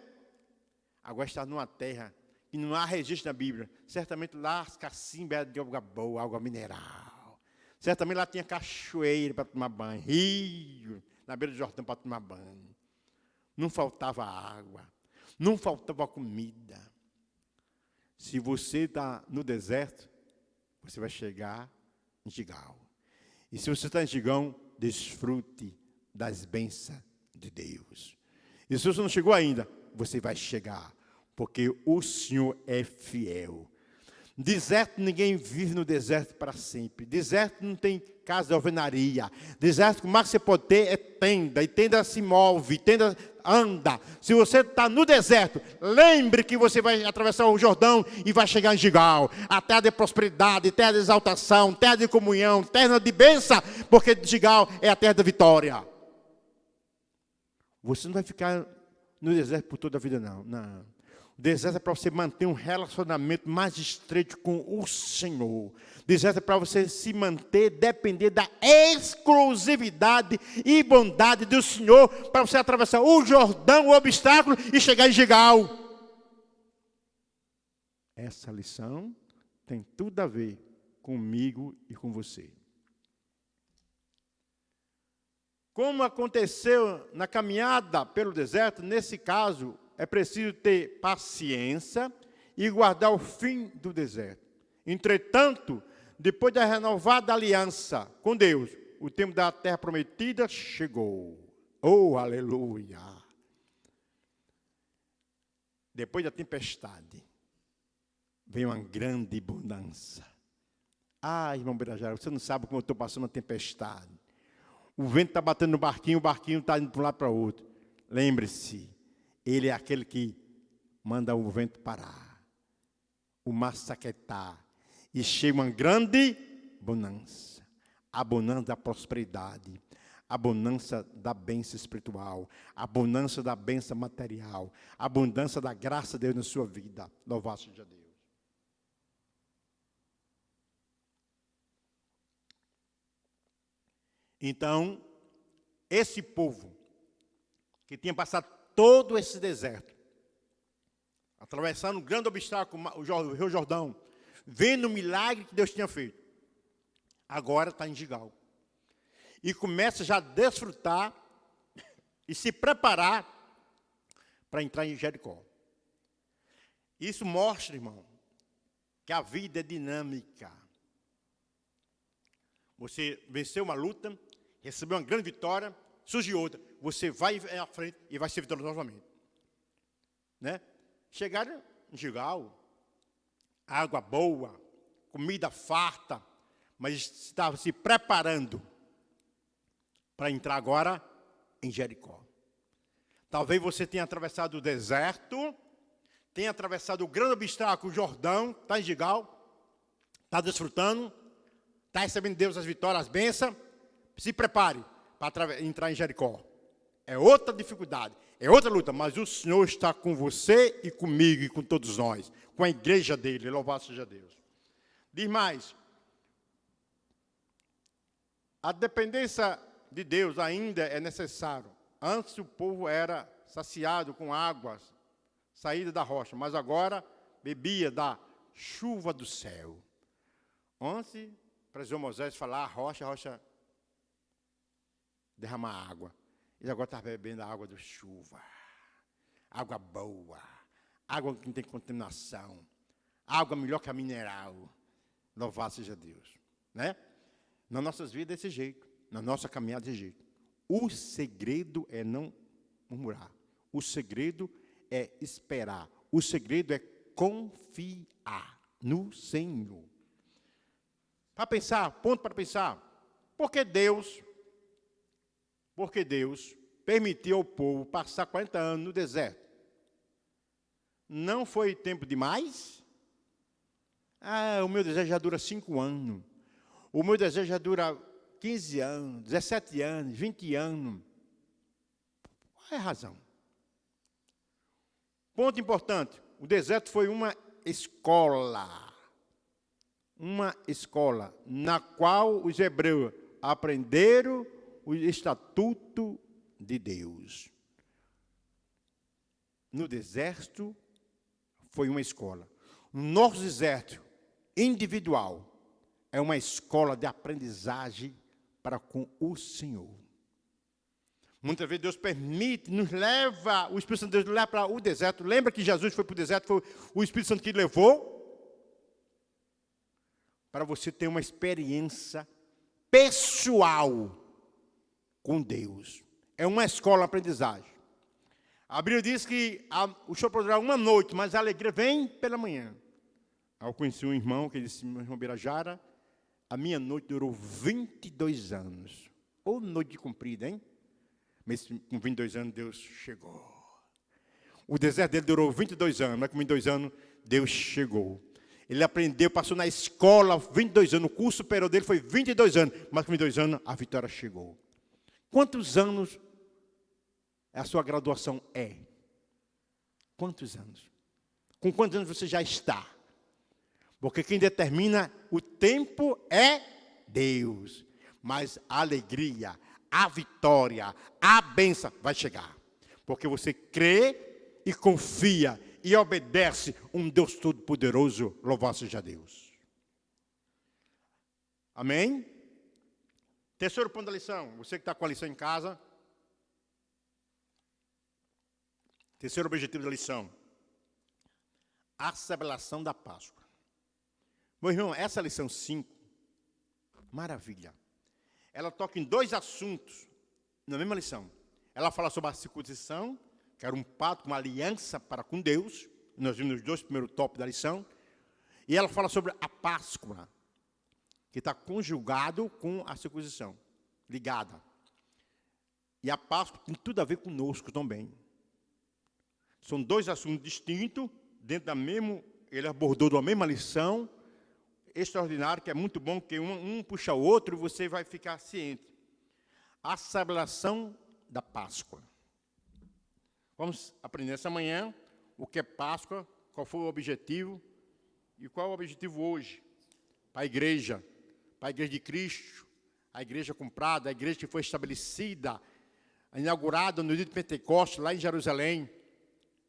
Agora está numa terra que não há registro na Bíblia. Certamente lá as cacimbas eram de água boa, água mineral. Certamente lá tinha cachoeira para tomar banho, rio, na beira do Jordão para tomar banho. Não faltava água, não faltava comida. Se você está no deserto, você vai chegar em Gigal. E se você está em Gigal, desfrute das bênçãos de Deus. E se você não chegou ainda, você vai chegar, porque o Senhor é fiel. Deserto, ninguém vive no deserto para sempre. Deserto não tem casa de alvenaria. Deserto, o mais que você pode ter é tenda, e tenda se move, tenda anda. Se você está no deserto, lembre que você vai atravessar o Jordão e vai chegar em Gigal, a terra de prosperidade, terra de exaltação, terra de comunhão, terra de bênção, porque Gigal é a terra da vitória. Você não vai ficar no deserto por toda a vida, não. O deserto é para você manter um relacionamento mais estreito com o Senhor. O deserto é para você se manter, depender da exclusividade e bondade do Senhor, para você atravessar o Jordão, o obstáculo, e chegar em Gigal. Essa lição tem tudo a ver comigo e com você. Como aconteceu na caminhada pelo deserto, nesse caso, é preciso ter paciência e guardar o fim do deserto. Entretanto, depois da renovada aliança com Deus, o tempo da terra prometida chegou. Oh, aleluia! Depois da tempestade, veio uma grande bonança. Ah, irmão Birajara, você não sabe como eu estou passando uma tempestade. O vento está batendo no barquinho, o barquinho está indo de um lado para o outro. Lembre-se, Ele é aquele que manda o vento parar, o mar saquetar, e chega uma grande bonança. A bonança da prosperidade, a bonança da bênção espiritual, a bonança da bênção material, a abundância da graça de Deus na sua vida. Louvado seja Deus. Então, esse povo que tinha passado todo esse deserto, atravessando um grande obstáculo, o Rio Jordão, vendo o milagre que Deus tinha feito, agora está em Gigal. E começa já a desfrutar e se preparar para entrar em Jericó. Isso mostra, irmão, que a vida é dinâmica. Você venceu uma luta, recebeu uma grande vitória, surge outra. Você vai à frente e vai ser vitorioso novamente. Né? Chegaram em Gigal, água boa, comida farta, mas estava se preparando para entrar agora em Jericó. Talvez você tenha atravessado o deserto, tenha atravessado o grande obstáculo, o Jordão, está em Gigal, está desfrutando, está recebendo de Deus as vitórias, as bênçãos. Se prepare para entrar em Jericó. É outra dificuldade, é outra luta, mas o Senhor está com você e comigo e com todos nós, com a igreja dele, louvado seja Deus. Diz mais, a dependência de Deus ainda é necessário. Antes o povo era saciado com águas, saída da rocha, mas agora bebia da chuva do céu. Antes, precisou Moisés falar, a rocha derramar água. Ele agora está bebendo a água da chuva. Água boa, água que não tem contaminação, água melhor que a mineral. Louvado seja Deus. Né? Nas nossas vidas é desse jeito, na nossa caminhada desse jeito. O segredo é não murmurar. O segredo é esperar. O segredo é confiar no Senhor. Para pensar, ponto para pensar. Por que Deus permitiu ao povo passar 40 anos no deserto? Não foi tempo demais? O meu desejo já dura 5 anos. O meu desejo já dura 15 anos, 17 anos, 20 anos. Qual é a razão? Ponto importante, o deserto foi uma escola na qual os hebreus aprenderam o estatuto de Deus. No deserto foi uma escola. No nosso deserto individual é uma escola de aprendizagem para com o Senhor. Muitas vezes Deus permite, o Espírito Santo de Deus nos leva para o deserto. Lembra que Jesus foi para o deserto, foi o Espírito Santo que levou? Para você ter uma experiência pessoal com Deus. É uma escola de aprendizagem. A Bíblia diz que o choro poderá uma noite, mas a alegria vem pela manhã. Eu conheci um irmão que disse, meu irmão Birajara, a minha noite durou 22 anos. Ou noite comprida, hein? Mas com 22 anos Deus chegou. O deserto dele durou 22 anos, mas com 22 anos Deus chegou. Ele aprendeu, passou na escola 22 anos, o curso superior dele foi 22 anos, mas com 22 anos a vitória chegou. Quantos anos a sua graduação é? Quantos anos? Com quantos anos você já está? Porque quem determina o tempo é Deus. Mas a alegria, a vitória, a bênção vai chegar. Porque você crê e confia e obedece um Deus Todo-Poderoso. Louvado seja Deus. Amém? Terceiro ponto da lição. Você que está com a lição em casa. Terceiro objetivo da lição. A celebração da Páscoa. Meu irmão, essa lição 5, maravilha. Ela toca em 2 assuntos na mesma lição. Ela fala sobre a circuncisão, que era um pacto, uma aliança para com Deus. Nós vimos os 2 primeiros tópicos da lição. E ela fala sobre a Páscoa, que está conjugado com a circuncisão, ligada. E a Páscoa tem tudo a ver conosco também. São 2 assuntos distintos, dentro da mesma, ele abordou da mesma lição, extraordinário, que é muito bom, que um puxa o outro e você vai ficar ciente. A celebração da Páscoa. Vamos aprender essa manhã o que é Páscoa, qual foi o objetivo e qual é o objetivo hoje para a igreja de Cristo, a igreja comprada, a igreja que foi estabelecida, inaugurada no dia de Pentecostes, lá em Jerusalém.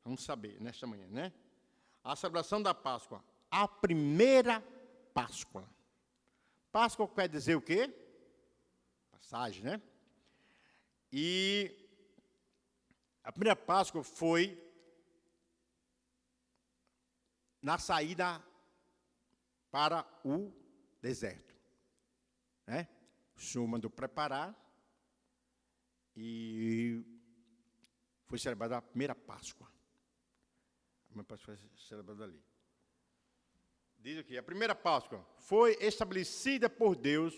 Vamos saber nesta manhã, né? A celebração da Páscoa, a primeira Páscoa. Páscoa quer dizer o quê? Passagem, né? E a primeira Páscoa foi na saída para o deserto. Né? O Senhor mandou preparar e foi celebrada a primeira Páscoa. A primeira Páscoa foi celebrada ali. Diz aqui, a primeira Páscoa foi estabelecida por Deus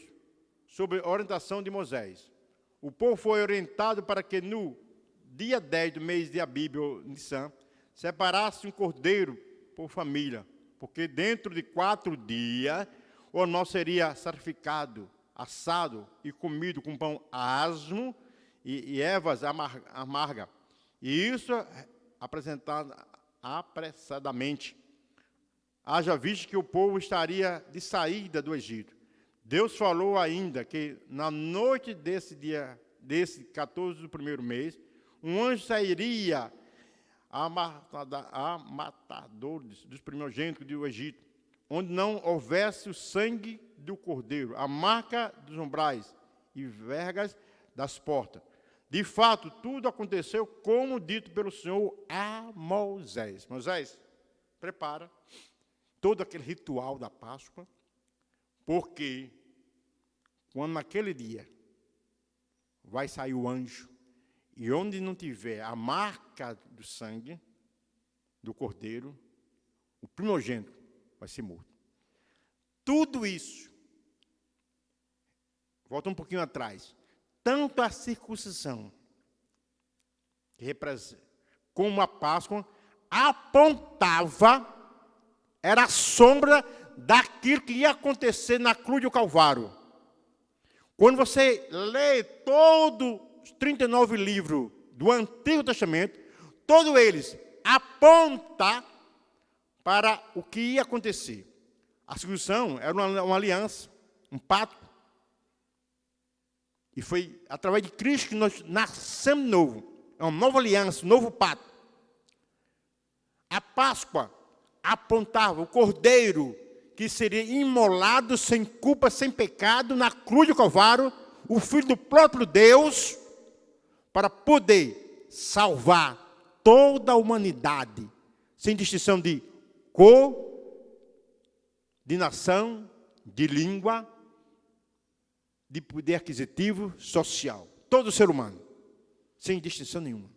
sob a orientação de Moisés. o povo foi orientado para que no dia 10 do mês de Abib, ou Nissan, separasse um cordeiro por família, porque dentro de 4 dias o animal seria sacrificado, assado e comido com pão asmo e ervas amargas. E isso apresentado apressadamente. Haja visto que o povo estaria de saída do Egito. Deus falou ainda que na noite desse 14 do primeiro mês, um anjo sairia a matadores dos primogênitos do Egito, onde não houvesse o sangue do cordeiro, a marca dos umbrais e vergas das portas. De fato, tudo aconteceu como dito pelo Senhor a Moisés. Moisés, prepara todo aquele ritual da Páscoa, porque quando naquele dia vai sair o anjo, e onde não tiver a marca do sangue do cordeiro, o primogênito vai ser morto. Tudo isso, volta um pouquinho atrás, tanto a circuncisão, que representa, como a Páscoa, apontava, era a sombra daquilo que ia acontecer na cruz do Calvário. Quando você lê todos os 39 livros do Antigo Testamento, todos eles apontam para o que ia acontecer. A circuncisão era uma aliança, um pacto. E foi através de Cristo que nós nascemos de novo. É uma nova aliança, um novo pacto. A Páscoa apontava o cordeiro que seria imolado sem culpa, sem pecado, na cruz do Calvário, o Filho do próprio Deus, para poder salvar toda a humanidade, sem distinção de cor, de nação, de língua, de poder aquisitivo, social. Todo ser humano, sem distinção nenhuma.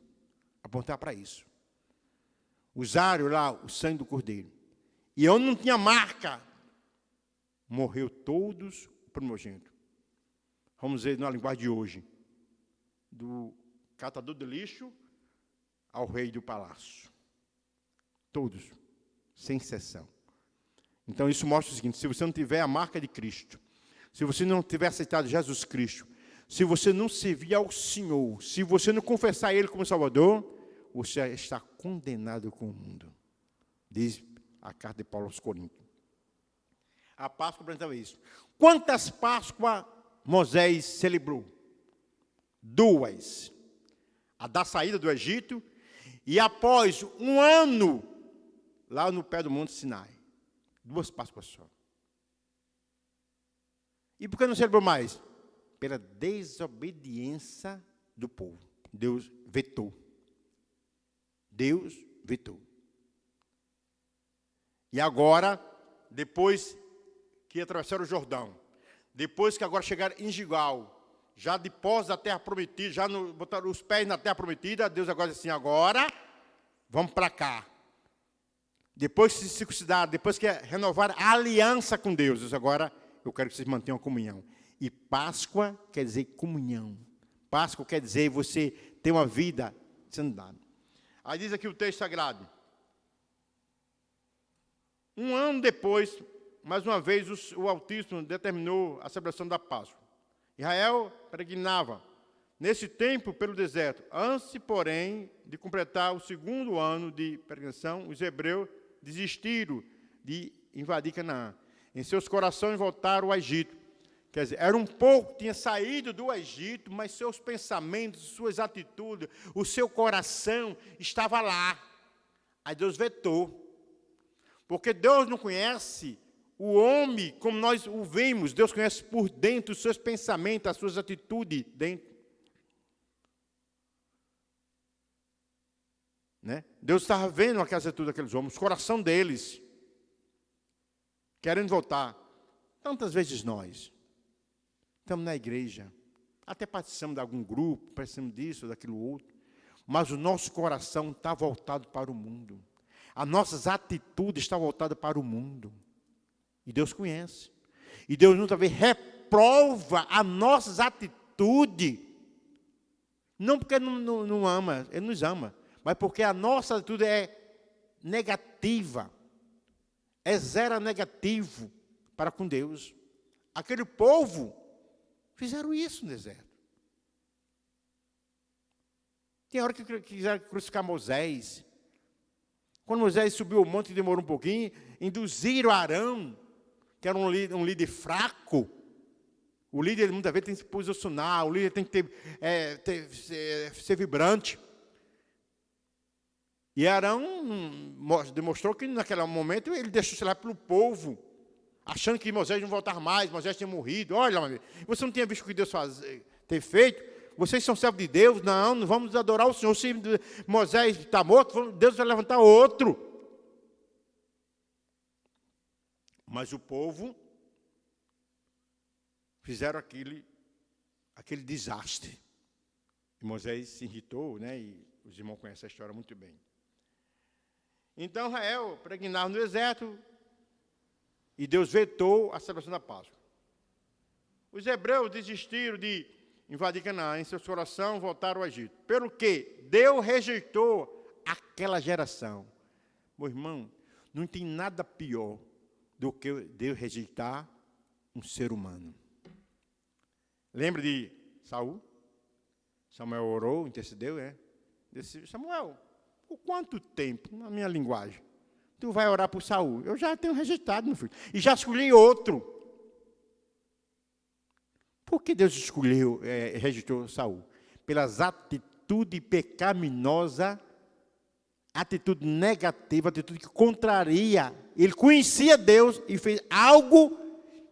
Apontar para isso. Usaram lá o sangue do cordeiro. E onde não tinha marca, morreu todos o primogênito. Vamos ver na linguagem de hoje. Do catador de lixo ao rei do palácio. Todos, sem exceção. Então isso mostra o seguinte: se você não tiver a marca de Cristo, se você não tiver aceitado Jesus Cristo, se você não servir ao Senhor, se você não confessar Ele como Salvador, você está condenado com o mundo. Diz a carta de Paulo aos Coríntios. A Páscoa apresentava isso. Quantas Páscoas Moisés celebrou? 2. A da saída do Egito e após 1 ano lá no pé do Monte Sinai. 2 Páscoas só. E por que não celebrou mais? Pela desobediência do povo. Deus vetou. Deus vetou. E agora, depois que atravessaram o Jordão, depois que agora chegaram em Gigal, já de posse da terra prometida, já botaram os pés na terra prometida, Deus agora diz assim: agora, vamos para cá. Depois que se circuncidaram, depois que renovaram a aliança com Deus, diz agora, eu quero que vocês mantenham a comunhão. E Páscoa quer dizer comunhão. Páscoa quer dizer você ter uma vida sendo dada. Aí diz aqui o texto sagrado. 1 ano depois, mais uma vez, o Altíssimo determinou a celebração da Páscoa. Israel peregrinava nesse tempo pelo deserto. Antes, porém, de completar o 2º ano de peregrinação, os hebreus desistiram de invadir Canaã. Em seus corações voltaram ao Egito. Quer dizer, era um povo que tinha saído do Egito, mas seus pensamentos, suas atitudes, o seu coração estava lá. Aí Deus vetou. Porque Deus não conhece o homem como nós o vemos. Deus conhece por dentro os seus pensamentos, as suas atitudes dentro. Né? Deus estava vendo aquelas atitudes daqueles homens, o coração deles, querendo voltar. Tantas vezes nós estamos na igreja, até participamos de algum grupo, participamos disso, daquilo outro, mas o nosso coração está voltado para o mundo. As nossas atitudes estão voltadas para o mundo. E Deus conhece. E Deus muitas vezes reprova as nossas atitudes Não porque não ama, ele nos ama, mas porque a nossa atitude é negativa. É zero negativo para com Deus. Aquele povo fizeram isso no deserto. Tem hora que quiseram crucificar Moisés. Quando Moisés subiu o monte e demorou um pouquinho, induziram Arão, que era um líder fraco. O líder, muitas vezes, tem que se posicionar, o líder tem que ser vibrante. E Arão demonstrou que, naquele momento, ele deixou-se lá pelo povo, achando que Moisés não voltar mais, Moisés tinha morrido. Olha, você não tinha visto o que Deus ter feito? Vocês são servos de Deus? Não vamos adorar o Senhor. Se Moisés está morto, Deus vai levantar outro. Mas o povo fizeram aquele desastre. E Moisés se irritou, né? E os irmãos conhecem a história muito bem. Então Israel pregnava no deserto e Deus vetou a celebração da Páscoa. Os hebreus desistiram de invadir Canaã, em seu coração voltaram ao Egito. Pelo que Deus rejeitou aquela geração. Meu irmão, não tem nada pior do que Deus rejeitar um ser humano. Lembra de Saul? Samuel orou, intercedeu, disse: Samuel, por quanto tempo, na minha linguagem, tu vai orar por Saul? Eu já tenho rejeitado, meu filho, e já escolhi outro. Por que Deus rejeitou Saul? Pelas atitudes pecaminosas, atitude negativa, atitude que contraria. Ele conhecia Deus e fez algo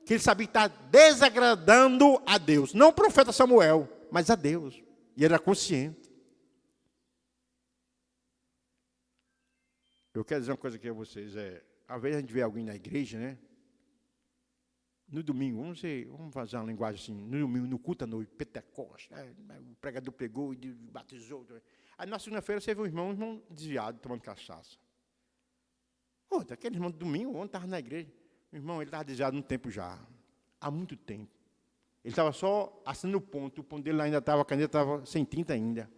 que ele sabia que está desagradando a Deus. Não o profeta Samuel, mas a Deus. E ele era consciente. Eu quero dizer uma coisa aqui a vocês. Às vezes a gente vê alguém na igreja, né? No domingo, vamos fazer uma linguagem assim, no domingo, no culto à noite, Pentecostes, o pregador pregou e batizou. Aí na segunda-feira você vê um irmão desviado, tomando cachaça. Aquele irmão do domingo, ontem estava na igreja. O irmão, ele estava desviado no tempo já, há muito tempo. Ele estava só assinando o ponto dele ainda estava, a caneta estava sem tinta ainda.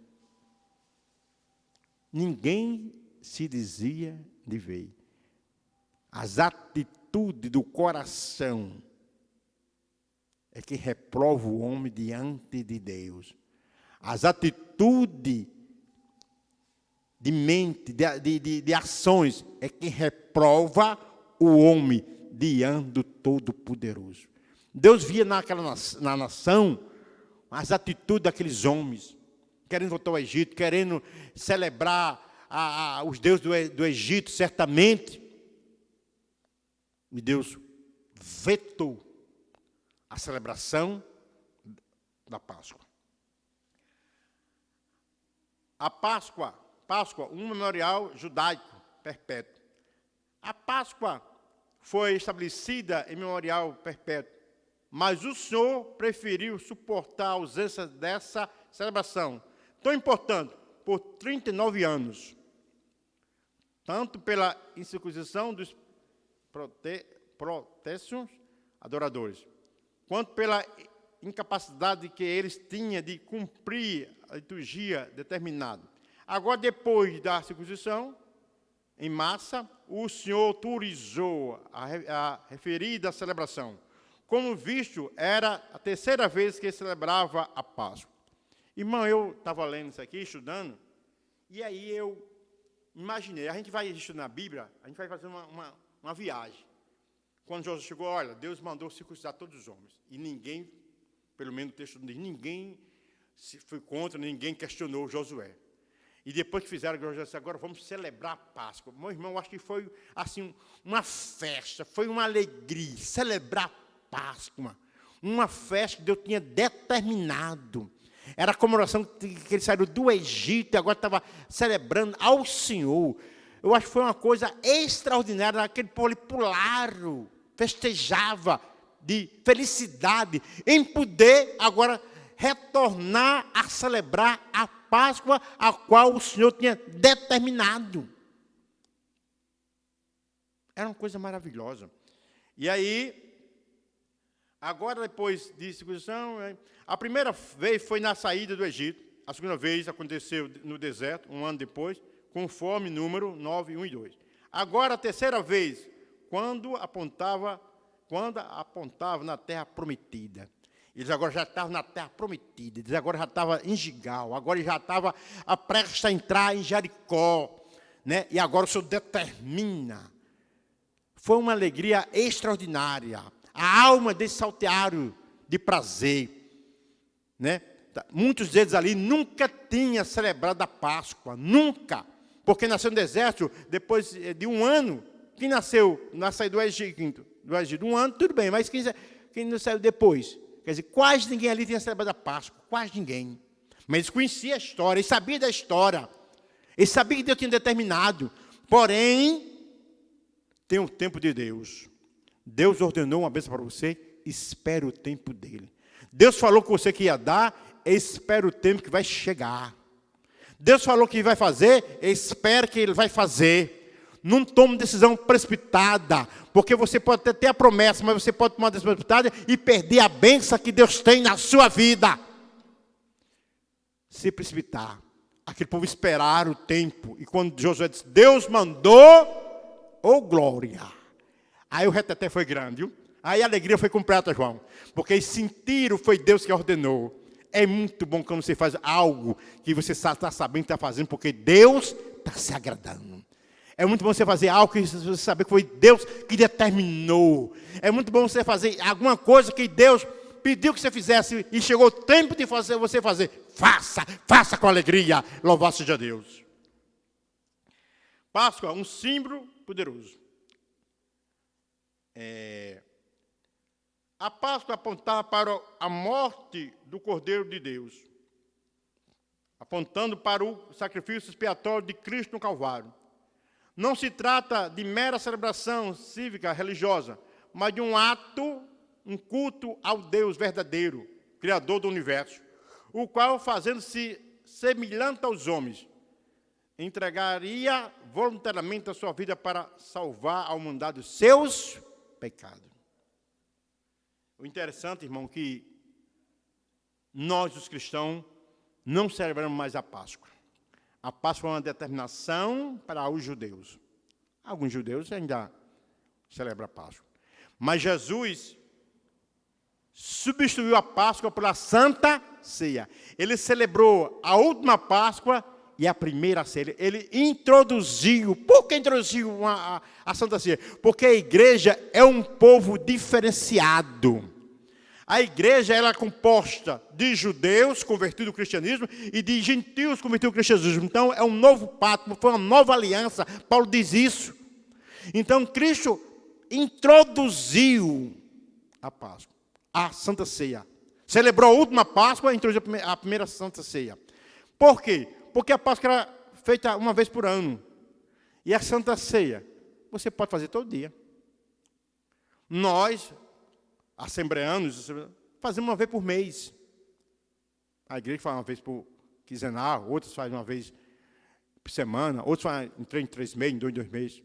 Ninguém se dizia de ver. As atitudes do coração é que reprova o homem diante de Deus. As atitudes de mente, de ações, é que reprova o homem diante do Todo-Poderoso. Deus via na nação as atitudes daqueles homens, querendo voltar ao Egito, querendo celebrar os deuses do Egito, certamente. E Deus vetou a celebração da Páscoa. A Páscoa, um memorial judaico perpétuo. A Páscoa foi estabelecida em memorial perpétuo, mas o Senhor preferiu suportar a ausência dessa celebração, tão importante, por 39 anos, tanto pela incircuncisão dos protestos adoradores, quanto pela incapacidade que eles tinham de cumprir a liturgia determinada. Agora, depois da circuncisão, em massa, o Senhor autorizou a referida celebração. Como visto, era a terceira vez que ele celebrava a Páscoa. Irmão, eu estava lendo isso aqui, estudando, e aí eu imaginei, a gente vai estudar a Bíblia, a gente vai fazer uma viagem. Quando Jesus chegou, olha, Deus mandou circuncidar todos os homens. E ninguém, pelo menos o texto não diz, ninguém foi contra, ninguém questionou Josué. E depois que fizeram, Josué disse, agora vamos celebrar a Páscoa. Meu irmão, acho que foi assim, uma festa, foi uma alegria, celebrar a Páscoa. Uma festa que Deus tinha determinado. Era a comemoração que ele saiu do Egito e agora estava celebrando ao Senhor. Eu acho que foi uma coisa extraordinária. Aquele povo pularam, festejava de felicidade em poder agora retornar a celebrar a Páscoa a qual o Senhor tinha determinado. Era uma coisa maravilhosa. E aí, agora depois de circuncisão, a primeira vez foi na saída do Egito. a segunda vez aconteceu no deserto, um ano depois, conforme número 9, 1 e 2. Agora, a terceira vez, quando apontava na terra prometida. Eles agora já estavam na terra prometida, eles agora já estavam em Gigal, agora ele já estava prestes a entrar em Jericó, né? E agora o Senhor determina. Foi uma alegria extraordinária. A alma deles saltearam de prazer, né? Muitos deles ali nunca tinham celebrado a Páscoa, nunca, porque nasceu no deserto depois de um ano. Quem nasceu na saída do Egito, um ano, tudo bem, mas quem não saiu depois? Quer dizer, quase ninguém ali tinha celebrado a Páscoa, quase ninguém. Mas eles conheciam a história, eles sabiam da história. Eles sabiam que Deus tinha determinado. Porém, tem o tempo de Deus. Deus ordenou uma bênção para você, espere o tempo dele. Deus falou com você que ia dar, espere o tempo que vai chegar. Deus falou que vai fazer, espere que ele vai fazer. Não tome decisão precipitada, porque você pode ter a promessa, mas você pode tomar uma decisão precipitada e perder a bênção que Deus tem na sua vida. Se precipitar. Aquele povo esperar o tempo. E quando Josué disse, Deus mandou, oh glória. Aí o reteté foi grande, viu? Aí a alegria foi completa, João. Porque eles sentiram, foi Deus que ordenou. É muito bom quando você faz algo que você está sabendo que está fazendo, porque Deus está se agradando. É muito bom você fazer algo que você sabe que foi Deus que determinou. É muito bom você fazer alguma coisa que Deus pediu que você fizesse e chegou o tempo de você fazer. Faça com alegria. Louvado seja Deus. Páscoa, um símbolo poderoso. A Páscoa apontava para a morte do Cordeiro de Deus, apontando para o sacrifício expiatório de Cristo no Calvário. Não se trata de mera celebração cívica, religiosa, mas de um ato, um culto ao Deus verdadeiro, Criador do universo, o qual, fazendo-se semelhante aos homens, entregaria voluntariamente a sua vida para salvar a humanidade dos seus pecados. O interessante, irmão, que nós, os cristãos, não celebramos mais a Páscoa. A Páscoa é uma determinação para os judeus. Alguns judeus ainda celebram a Páscoa. Mas Jesus substituiu a Páscoa pela Santa Ceia. Ele celebrou a última Páscoa e a primeira ceia. Ele introduziu. Por que introduziu a Santa Ceia? Porque a igreja é um povo diferenciado. A igreja ela é composta de judeus convertidos ao cristianismo e de gentios convertidos ao cristianismo. Então, é um novo pacto, foi uma nova aliança. Paulo diz isso. Então, Cristo introduziu a Páscoa, a Santa Ceia. Celebrou a última Páscoa e introduziu a primeira Santa Ceia. Por quê? Porque a Páscoa era feita uma vez por ano. E a Santa Ceia, você pode fazer todo dia. Nós, assembleanos, fazemos uma vez por mês. A igreja faz uma vez por quinzenal, outros fazem uma vez por semana, outros fazem em 3 meses, em 2 meses.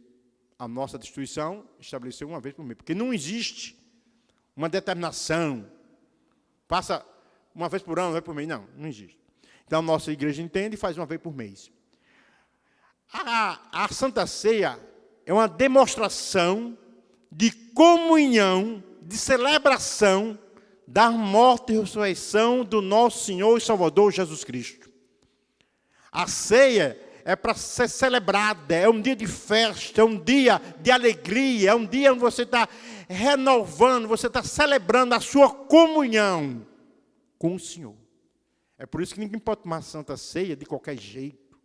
A nossa instituição estabeleceu uma vez por mês, porque não existe uma determinação, faça uma vez por ano, uma vez por mês, não existe. Então, a nossa igreja entende e faz uma vez por mês. A Santa Ceia é uma demonstração de comunhão, de celebração da morte e ressurreição do nosso Senhor e Salvador Jesus Cristo. A ceia é para ser celebrada, é um dia de festa, é um dia de alegria, é um dia onde você está renovando, você está celebrando a sua comunhão com o Senhor. É por isso que ninguém pode tomar Santa Ceia de qualquer jeito.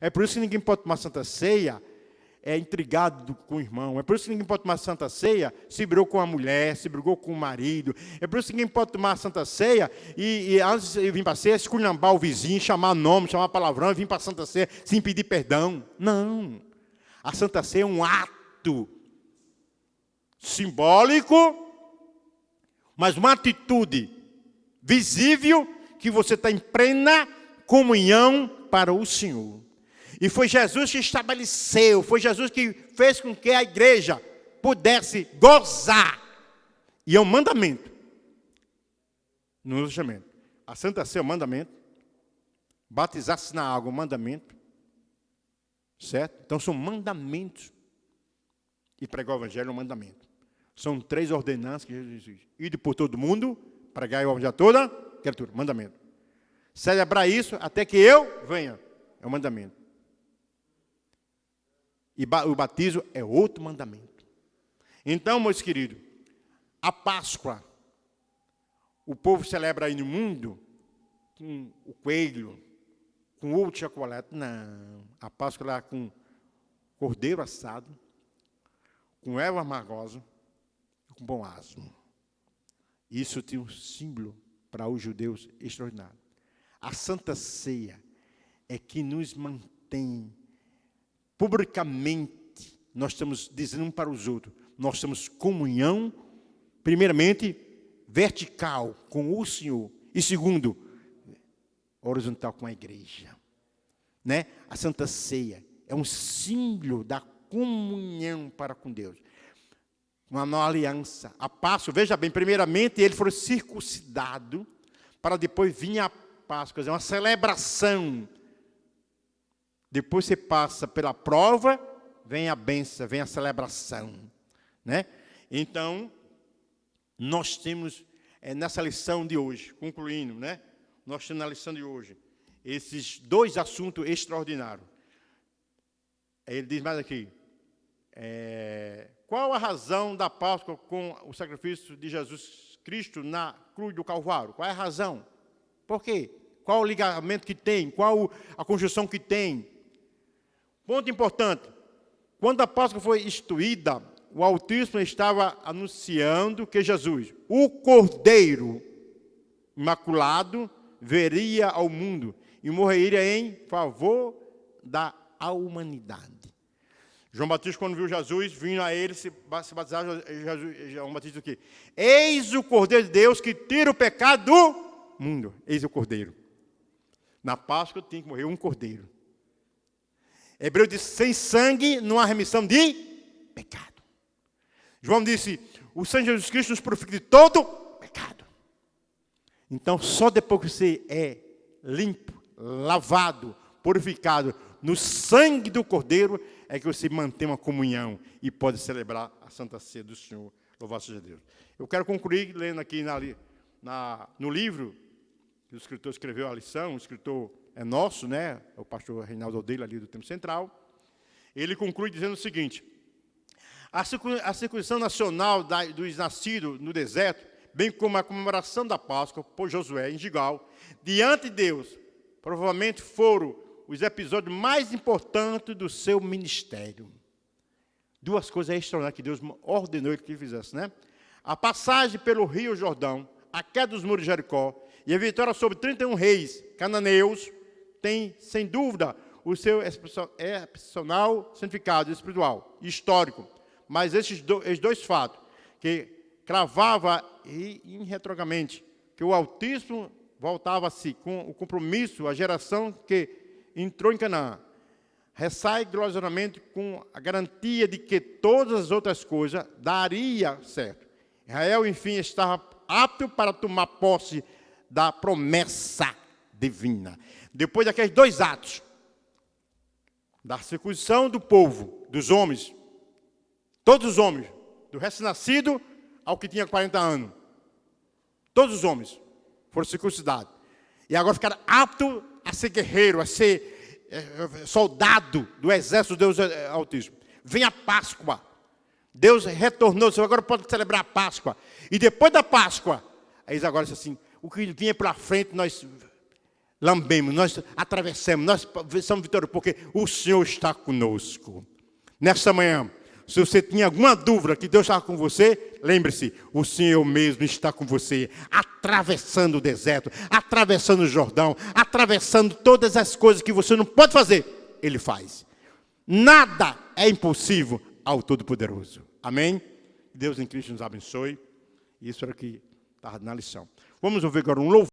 É por isso que ninguém pode tomar Santa Ceia intrigado com o irmão. É por isso que ninguém pode tomar Santa Ceia se brigou com a mulher, se brigou com o marido. É por isso que ninguém pode tomar Santa Ceia e antes de vir para a ceia, esculhambar o vizinho, chamar nome, chamar palavrão e vir para a Santa Ceia sem pedir perdão. Não. A Santa Ceia é um ato simbólico, mas uma atitude visível que você está em plena comunhão para o Senhor. E foi Jesus que estabeleceu, foi Jesus que fez com que a igreja pudesse gozar. E é um mandamento. No Novo Testamento. A Santa Ceia é um mandamento. Batizar-se na água é um mandamento. Certo? Então são mandamentos. E pregar o evangelho é um mandamento. São 3 ordenanças que Jesus diz. Ide por todo mundo, pregar o evangelho a toda criatura. Mandamento. Celebrar isso até que eu venha. É um mandamento. E o batismo é outro mandamento. Então, meus queridos, a Páscoa, o povo celebra aí no mundo com o coelho, com ovo de chocolate. Não. A Páscoa lá com cordeiro assado, com erva amargosa e com pão asmo. Isso tinha um símbolo para os judeus extraordinário. A Santa Ceia é que nos mantém publicamente. Nós estamos dizendo um para os outros. Nós temos comunhão, primeiramente, vertical com o Senhor. E segundo, horizontal com a igreja. Né? A Santa Ceia é um símbolo da comunhão para com Deus. Uma nova aliança. A Páscoa, veja bem, primeiramente ele foi circuncidado, para depois vir a Páscoa. É uma celebração. Depois você passa pela prova, vem a bênção, vem a celebração. Né? Então, nós temos, nessa lição de hoje, concluindo, né? Nós temos na lição de hoje, esses 2 assuntos extraordinários. Ele diz mais aqui, qual a razão da Páscoa com o sacrifício de Jesus Cristo na cruz do Calvário? Qual é a razão? Por quê? Qual o ligamento que tem? Qual a conjunção que tem? Ponto importante, quando a Páscoa foi instituída, o Altíssimo estava anunciando que Jesus, o Cordeiro Imaculado, veria ao mundo e morreria em favor da humanidade. João Batista, quando viu Jesus, vindo a ele se batizar, João Batista disse o quê? Eis o Cordeiro de Deus que tira o pecado do mundo. Eis o Cordeiro. Na Páscoa tinha que morrer um Cordeiro. Hebreu disse, sem sangue não há remissão de pecado. João disse, o sangue de Jesus Cristo nos purifica de todo pecado. Então, só depois que você é limpo, lavado, purificado no sangue do Cordeiro, é que você mantém uma comunhão e pode celebrar a Santa Ceia do Senhor. Louvado seja Deus. Eu quero concluir lendo aqui no livro que o escritor escreveu a lição, o escritor é nosso, né? É o pastor Reinaldo Aldeia, ali do Templo Central. Ele conclui dizendo o seguinte, a circuncisão nacional dos nascidos no deserto, bem como a comemoração da Páscoa por Josué em Gilgal, diante de Deus, provavelmente foram os episódios mais importantes do seu ministério. 2 coisas extraordinárias que Deus ordenou que ele fizesse, né? A passagem pelo rio Jordão, a queda dos muros de Jericó e a vitória sobre 31 reis cananeus tem, sem dúvida, o seu excepcional significado espiritual e histórico. Mas esses 2 fatos, que cravava irretrogamente que o Altíssimo voltava-se com o compromisso, a geração que entrou em Canaã, ressai gloriosamente com a garantia de que todas as outras coisas daria certo. Israel, enfim, estava apto para tomar posse da promessa divina. Depois daqueles 2 atos, da circuncisão do povo, dos homens, todos os homens, do recém-nascido ao que tinha 40 anos, todos os homens foram circuncidados. E agora ficaram aptos a ser guerreiro, a ser soldado do exército de Deus Altíssimo. Vem a Páscoa. Deus retornou, você agora pode celebrar a Páscoa. E depois da Páscoa, eles agora dizem assim, o que vinha pela frente nós lambemos, nós atravessamos, nós somos vitoriosos, porque o Senhor está conosco. Nesta manhã, se você tinha alguma dúvida que Deus estava com você, lembre-se, o Senhor mesmo está com você, atravessando o deserto, atravessando o Jordão, atravessando todas as coisas que você não pode fazer, Ele faz. Nada é impossível ao Todo-Poderoso. Amém? Deus em Cristo nos abençoe. Isso era o que estava na lição. Vamos ouvir agora um louvor.